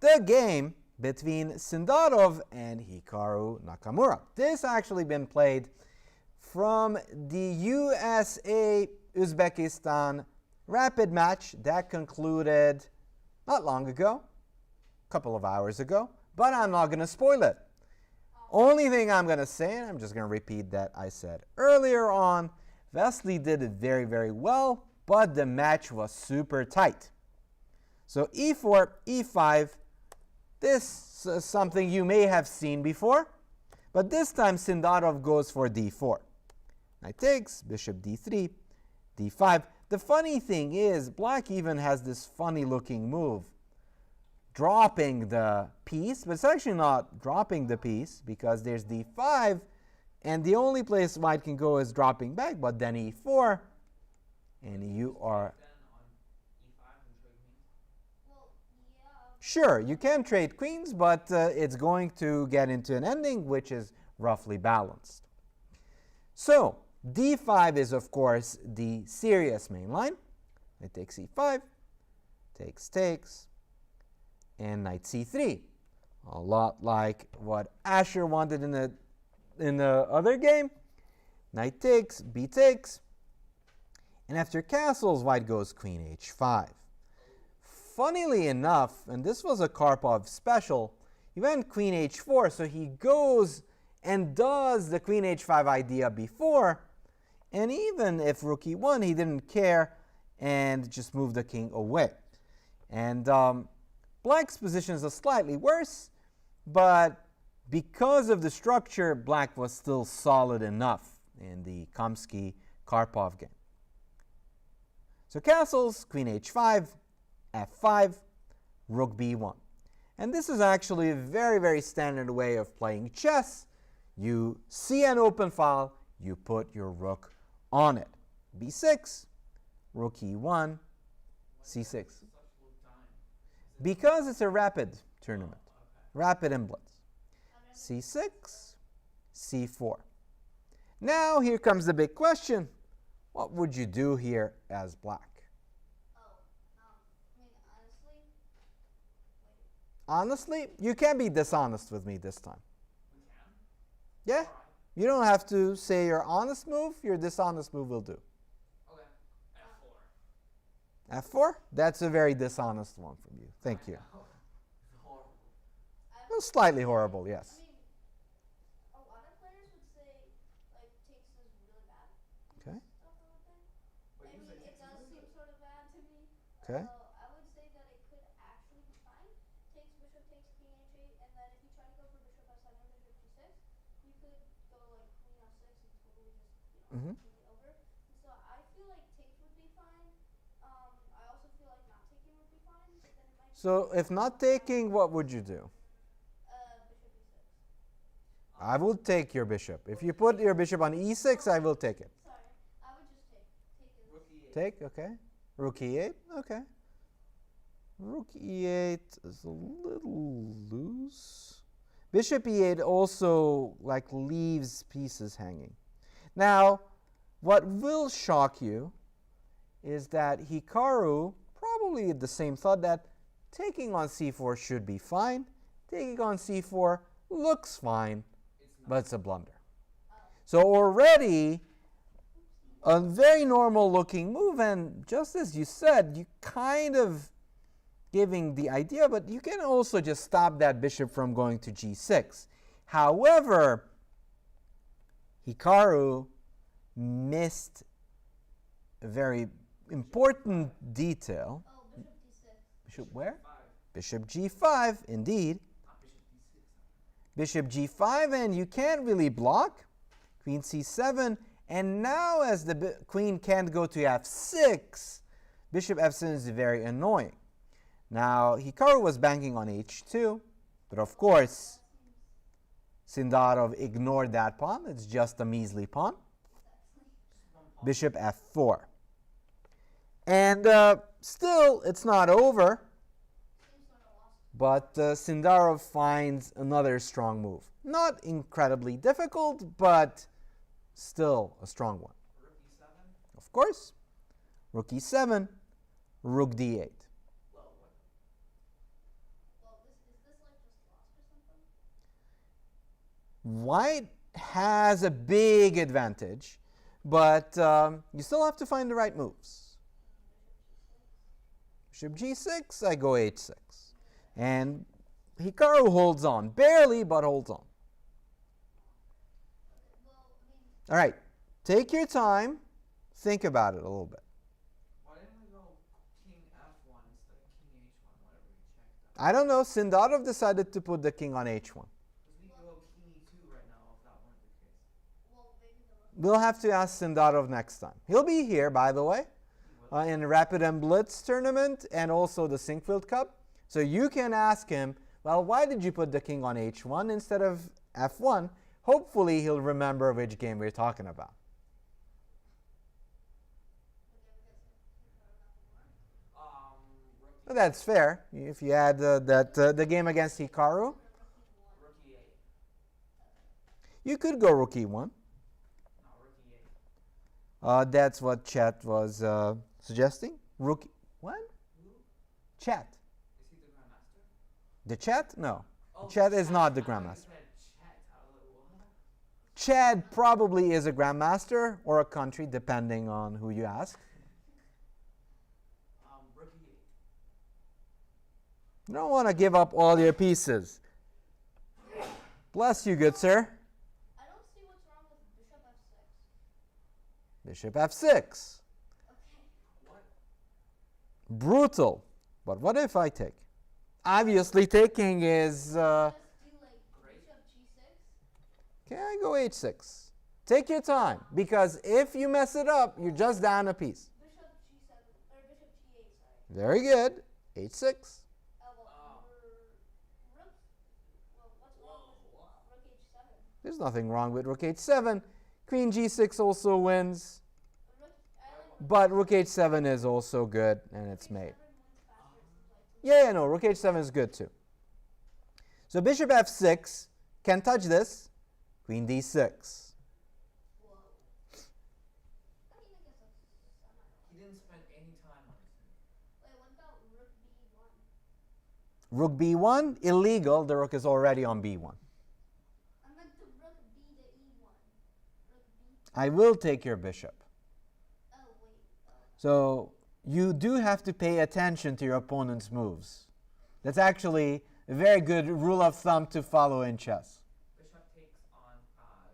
E: the game between Sindarov and Hikaru Nakamura. This actually been played from the USA-Uzbekistan rapid match that concluded not long ago, a couple of hours ago, but I'm not going to spoil it. Only thing I'm going to say, and I'm just going to repeat that I said earlier on, Vesely did it very, very well, but the match was super tight. So e4, e5, this is something you may have seen before, but this time Sindarov goes for d4. Knight takes, bishop d3, d5. The funny thing is, black even has this funny looking move, dropping the piece, but it's actually not dropping the piece because there's d5, and the only place white can go is dropping back, but then e4, and you are...
B: Then on e5 and trade queens.
C: Well, yeah.
E: Sure, you can trade queens, but it's going to get into an ending which is roughly balanced. So, d5 is, of course, the serious main line. Knight takes e5, takes, and knight c3. A lot like what Asher wanted in the other game. Knight takes, b takes, and after castles, white goes queen h5. funnily enough, and this was a Karpov special, he went queen h4, so he goes and does the queen h5 idea before, and even if rook e1, he didn't care and just moved the king away. And black's position is slightly worse, but because of the structure, black was still solid enough in the Kamsky-Karpov game. So castles, queen h5, f5, rook b1. And this is actually a very, very standard way of playing chess. You see an open file, you put your rook on it. b6, rook e1, c6. Because it's a rapid tournament, rapid and blitz. c6, c4. Now here comes the big question. What would you do here as black? Honestly, you can be dishonest with me this time. Yeah, you don't have to say your honest move. Your dishonest move will do.
B: Okay. F4.
E: f4? That's a very dishonest one from you. Thank you.
B: Horrible.
E: Well, slightly horrible, yes.
C: A lot of players would say like takes is really bad.
E: Okay.
C: Stuff like that.
B: Wait,
C: I
B: you
C: mean,
B: say
C: it
B: takes
C: does
B: is
C: seem sort of bad to me.
E: Okay.
C: I would say that it could actually be fine. Takes bishop takes king h8, and then if you try to go for bishop f7, bishop g6, you could go like queen f6 and totally just
E: Mhm.
C: completely over. And so I feel like takes would be fine. I also feel like not taking would be fine, but then it might.
E: So if not taking, what would you do?
C: Bishop e6.
E: I will take your bishop. If you put your bishop on e6, I will take it.
C: Sorry, I would just take. Take is.
B: Rook e8.
E: Take, okay. Rook e8, okay. Rook e8 is a little loose. Bishop e8 also like leaves pieces hanging. Now, what will shock you is that Hikaru probably had the same thought that taking on c4 should be fine. Taking on c4 looks fine, but it's a blunder. So already a very normal looking move, and just as you said, you kind of giving the idea, but you can also just stop that bishop from going to g6. However, Hikaru missed a very important detail.
C: Oh, bishop d6.
E: Bishop where?
B: 5.
E: Bishop g5, indeed.
B: Not bishop d6.
E: Bishop g5, and you can't really block. Queen c7, and now as the queen can't go to f6, bishop f7 is very annoying. Now, Hikaru was banking on h2, but of course, Sindarov ignored that pawn. It's just a measly pawn. Bishop f4. And still, it's not over, but Sindarov finds another strong move. Not incredibly difficult, but still a strong one.
B: Rook e7.
E: Of course, rook e7, rook d8.
B: Well, what?
C: Well, is this like just lost or something?
E: White has a big advantage, but you still have to find the right moves. Bishop g6, I go h6. And Hikaru holds on, barely, but holds on. All right, take your time, think about it a little bit.
B: Why didn't we go king f1 instead of king h1 whenever we checked that?
E: I don't know, Sindarov decided to put the king on h1.
B: Because we could go king e2 right now if that weren't the case.
C: Well, maybe the
E: We'll have to ask Sindarov next time. He'll be here, by the way, in Rapid and Blitz tournament and also the Sinkfield Cup. So you can ask him, well, why did you put the king on h1 instead of f1? Hopefully he'll remember which game we're talking about.
B: Rook
E: Well, that's fair. If you add the game against Hikaru,
B: rook e8.
E: you could go rook e1.
B: No, rook e8.
E: That's what Chat was suggesting. Rook, what?
B: Who?
E: Chat.
B: Is he the grandmaster?
E: The Chat? No.
B: Oh,
E: Chat is not the
B: I thought you
E: grandmaster.
B: said Chet. I was like, what?
E: Chad probably is a grandmaster or a country, depending on who you ask.
B: Rook
E: You don't want to give up all your pieces. Bless you, good sir.
C: I don't see what's wrong with bishop f6.
E: Bishop f6.
C: Okay.
B: What?
E: Brutal. But what if I take? Obviously, taking is...
C: Just do like
B: Great.
C: bishop g6.
E: Can I go h6? Take your time, because if you mess it up, you're just down a piece.
C: Bishop g7 or bishop g8. Sorry.
E: Very good. h6.
C: Rook. Well, what's wrong with rook h7?
E: There's nothing wrong with rook h7. Queen g6 also wins,
C: Rook. I like
E: but rook h7 is also good, and it's made.
C: h7 wins faster. It seems like.
E: Yeah, no, rook h7 is good too. So bishop f6 can touch this. Queen d6.
C: Whoa. I mean, I guess that's semi.
B: He didn't spend any time on this.
C: Wait, what about rook b1?
E: Rook b1, illegal. The rook is already on b1.
C: I meant the rook b to e1. Rook b.
E: I will take your bishop.
C: Oh wait.
E: So you do have to pay attention to your opponent's moves. That's actually a very good rule of thumb to follow in chess.
B: Bishop takes on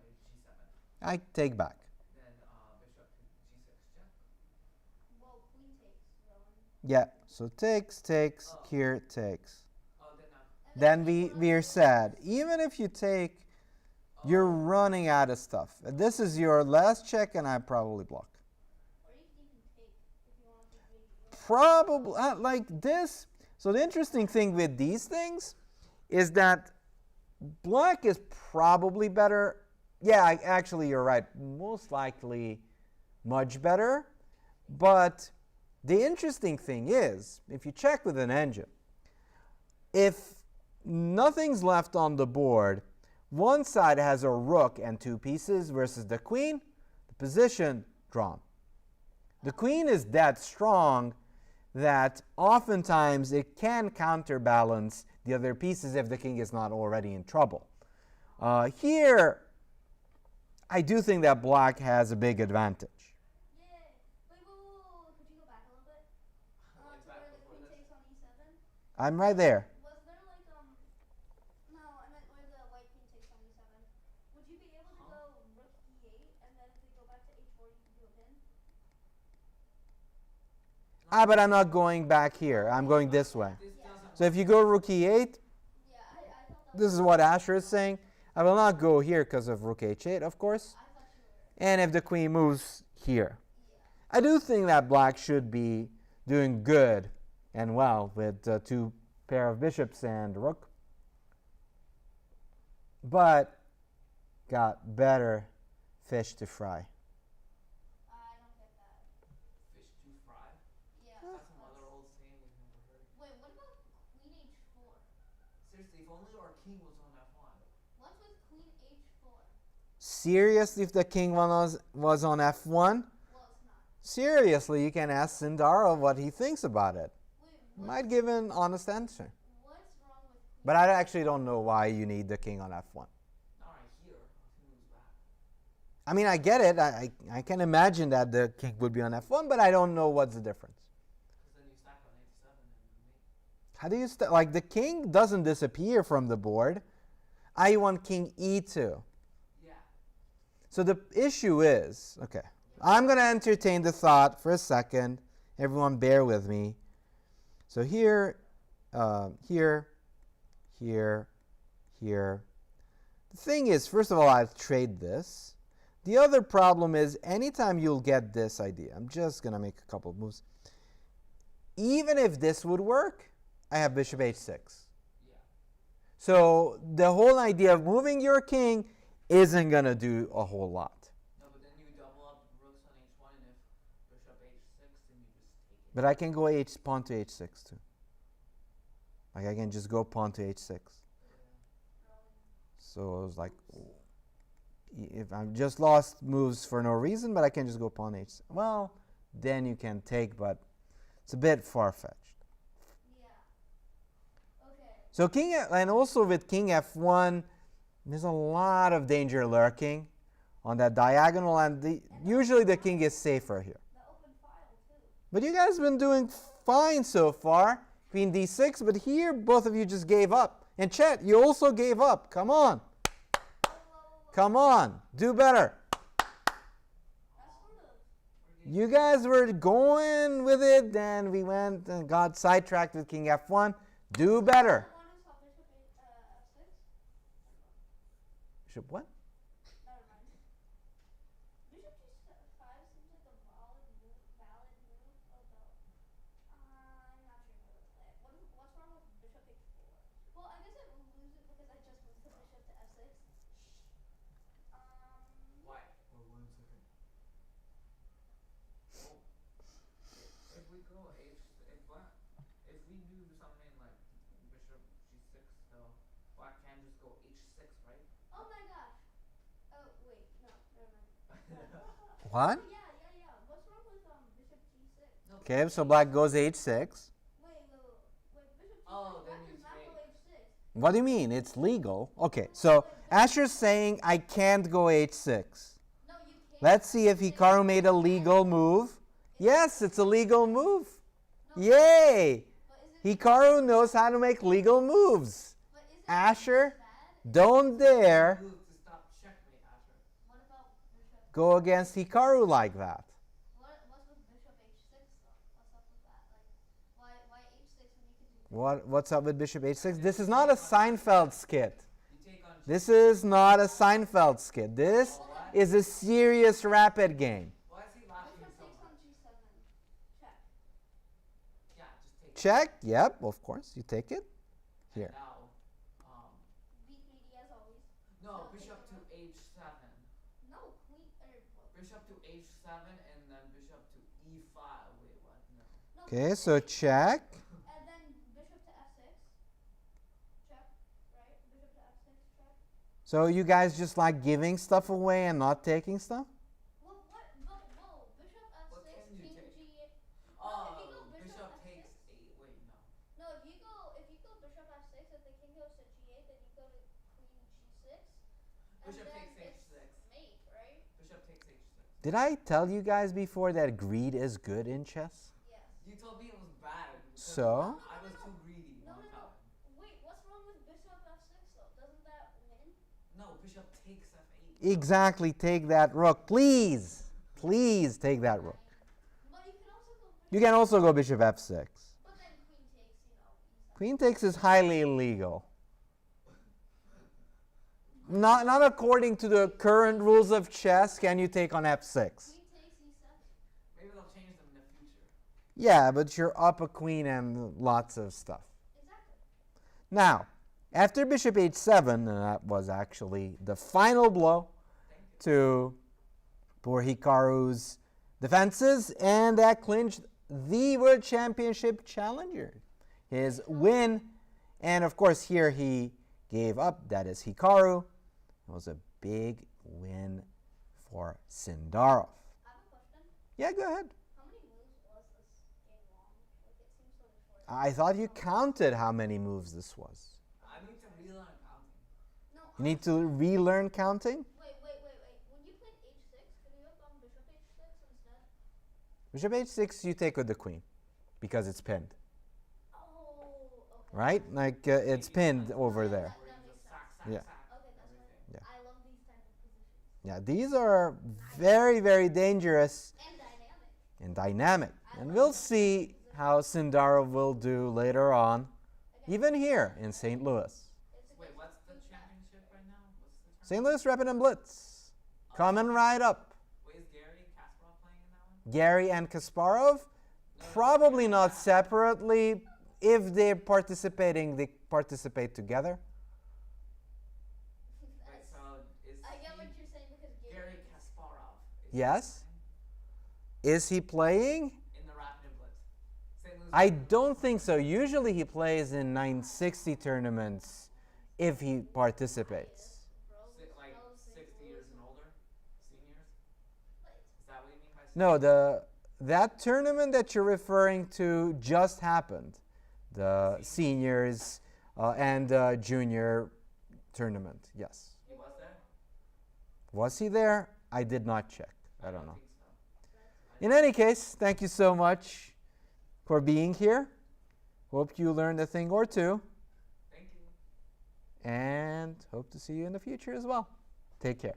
B: g7.
E: I take back.
B: Then bishop to g6 check.
C: Well, queen takes. Rowan.
E: Yeah, so takes, here takes.
B: Oh, then
E: Then we're sad. Even if you take, you're running out of stuff. This is your last check, and I probably block.
C: Or you can even take if you want to take
E: Probably, like this. So the interesting thing with these things is that black is probably better. Yeah, actually, you're right. Most likely much better. But the interesting thing is, if you check with an engine, if nothing's left on the board, one side has a rook and two pieces versus the queen, the position drawn. The queen is that strong that oftentimes it can counterbalance the other pieces if the king is not already in trouble. Here, I do think that black has a big advantage.
C: Yay! Wait, whoa. Could you go back a little bit? To
B: Like back
C: where the
B: before
C: queen
B: this?
C: takes on e7?
E: I'm right there.
C: Was there like no, I meant where the white queen takes on e7. Would you be able to go rook e8 and then if we go back to h4 you can do a pin?
E: But I'm not going back here. I'm going this way.
B: this doesn't.
E: So if you go rook e8,
C: Yeah, I thought that
E: this is what Asher is saying. I will not go here because of rook h8, of course.
C: I thought you were.
E: And if the queen moves here.
C: Yeah.
E: I do think that black should be doing good and well with two pair of bishops and rook. But got better fish to fry.
C: I don't get that.
B: Fish to fry.
C: Yeah.
B: That's some other old saying we've never heard.
C: Wait, what about queen h4?
B: Seriously, if only our king was on f1.
C: What's with queen h4?
E: Seriously, if the king was on f1?
C: Well, it's not.
E: Seriously, you can ask Sindarov what he thinks about it.
C: Wait,
E: Might give an honest answer.
C: what's wrong with queen?
E: But I actually don't know why you need the king on f1.
B: Not right here. He moves back.
E: I mean, I get it. I can imagine that the king would be on f1, but I don't know what's the difference.
B: Because then you stack on h7 and mate.
E: How do you like the king doesn't disappear from the board. I want king e2.
B: Yeah.
E: So the issue is, okay, I'm going to entertain the thought for a second. Everyone bear with me. So here, here, here, here. The thing is, first of all, I'll trade this. The other problem is anytime you'll get this idea, I'm just going to make a couple of moves. Even if this would work, I have bishop h6.
B: Yeah.
E: So the whole idea of moving your king isn't going to do a whole lot.
B: No, but then you double up rooks on h1 and if bishop h6 then you just take it.
E: But I can go pawn to h6 too. Like I can just go pawn to h6. So it was like, if I've just lost moves for no reason, but I can just go pawn h6. Well, then you can take, but it's a bit far-fetched.
C: Yeah. Okay.
E: So and also with king f1, there's a lot of danger lurking on that diagonal, and usually the king is safer here.
C: The open file too.
E: But you guys have been doing fine so far. queen d6, but here both of you just gave up. And Chet, you also gave up. Come on. Come on. Do better. You guys were going with it, then we went and got sidetracked with king f1. Do better. Bishop what?
C: Bishop g5 seems like a valid move, I'm not sure how to play it. What's wrong with bishop h4? Well, I guess I will lose it because I just moved the bishop to f6.
B: Why?
D: Well, 1 second.
B: Well, if we go if we do something like bishop g6, though, black can just go h6, right?
C: Oh my gosh. Oh wait, no, never mind.
E: What?
C: Yeah. What's wrong with bishop g6?
B: No,
E: Okay, so black goes h6.
C: Wait, bishop g6.
B: Oh, then
C: Black
B: you
C: does not
B: say-
C: go h6.
E: What do you mean? It's legal. Okay, so Asher's saying I can't go h6.
C: No, you can't.
E: Let's see if Hikaru made a legal move. Yes, it's a legal move. Yay!
C: But is it
E: Hikaru knows how to make legal moves.
C: but is it
E: Asher,
C: bad?
E: don't dare
B: move to stop checkmate, Asher.
C: What about bishop?
E: go against Hikaru like that.
C: What's with bishop h6 though? What's up with that? Like, why h6 when you can do?
E: What's up with bishop h6? This is not a Seinfeld skit.
B: You take on
E: This is not a Seinfeld skit. This is a serious rapid game.
B: Why is he laughing
C: Bishop
B: so
C: takes on
B: much?
C: g7. Check.
B: Yeah, just take it.
E: Check. Yep, of course. You take it.
B: And
E: Here.
B: now,
C: Beat greedy as always.
B: no,
C: So
B: bishop to
C: take
B: h7.
C: No, queen
B: Bishop to h7 and then bishop to e5. Wait, what? No.
C: no.
E: Okay, so check.
C: And then bishop to f6. Check. Right. Bishop to f6. Check.
E: So you guys just like giving stuff away and not taking stuff?
C: Well, what? Whoa. Bishop
B: What
C: f6.
B: can you
C: King
B: take?
C: g8.
B: Oh,
C: if you go bishop
B: bishop
C: f6.
B: takes 8. Wait, no.
C: No, if you go bishop f6, if the king goes to g8, then you go to queen g6. And
B: Bishop
C: then
B: takes
C: it's
B: h6.
C: mate, right?
B: Bishop takes h6.
E: Did I tell you guys before that greed is good in chess?
C: Yes.
B: You told me it was bad. because
E: So?
B: I was too greedy.
C: No.
B: one time.
C: Wait, what's wrong with bishop f6 though? Doesn't that win?
B: No, bishop takes f8.
E: Exactly, take that rook. Please. Please take that rook.
C: But you can also go bishop.
E: You can also go bishop f6.
C: But then queen takes, easy.
E: Queen takes is highly illegal. Not according to the current rules of chess can you take on f6.
C: Queen takes e7.
B: Maybe they'll change them in the future.
E: Yeah, but you're up a queen and lots of stuff.
C: Exactly.
E: Now, after bishop h7, and that was actually the final blow to poor Hikaru's defenses, and that clinched the World Championship challenger, his win. And of course, here he gave up. That is Hikaru. It was a big win for Sindarov.
C: I have a question.
E: Yeah, go ahead.
C: How many moves was this game long? Like it seems so short.
E: I thought you counted how many moves this was.
B: I need to relearn counting.
C: No.
E: You need to relearn counting.
C: Wait. When you played h6, could you have gone bishop h6 instead?
E: Bishop h6, you take with the queen because it's pinned,
C: Oh, okay.
E: right? Like it's pinned over there.
C: That
B: Where you
C: makes
B: just
C: sense.
B: sack,
E: Yeah.
B: sack,
C: Okay, that's
B: everything.
C: right.
E: Yeah.
C: I love these type of positions.
E: Yeah, these are very, very dangerous
C: And dynamic.
E: and dynamic. And we'll see how Sindarov will do later on, even here in St. Louis.
C: It's
B: Wait,
C: against
B: what's the
C: two
B: championship right now? What's the tournament?
E: St. Louis Rapid and Blitz. Coming right up.
B: Wait, is Gary Kasparov playing in that one?
E: Gary and Kasparov, probably not separately. If they're participating, they participate together.
B: Wait,
C: That's-
B: so is
C: I get what
B: he
C: you're saying because
B: Gary Kasparov? Is he
E: Yes.
B: playing
E: Is he playing?
B: in the Rapid and Blitz? St. Louis
E: I
B: Rapid and
E: don't think so. Usually he plays in 960 tournaments if he participates.
B: Blitz? Like 60 years and older? Seniors? Is that what you mean by
E: No, that tournament that you're referring to just happened. The seniors and junior tournament. Yes.
B: He was there?
E: Was he there? I did not check. I don't know.
B: think so.
E: In any case, thank you so much for being here. Hope you learned a thing or two,
B: Thank you.
E: and hope to see you in the future as well. Take care.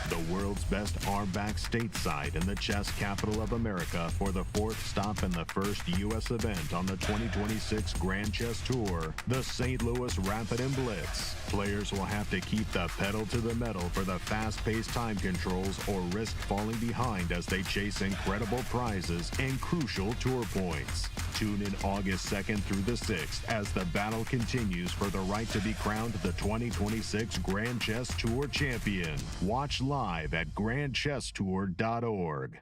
F: The world's best are back stateside in the chess capital of America for the fourth stop and the first U.S. event on the 2026 Grand Chess Tour, the St. Louis Rapid and Blitz. Players will have to keep the pedal to the metal for the fast-paced time controls or risk falling behind as they chase incredible prizes and crucial tour points. Tune in August 2nd through the 6th as the battle continues for the right to be crowned the 2026 Grand Chess Tour champion. Watch live at grandchesstour.org.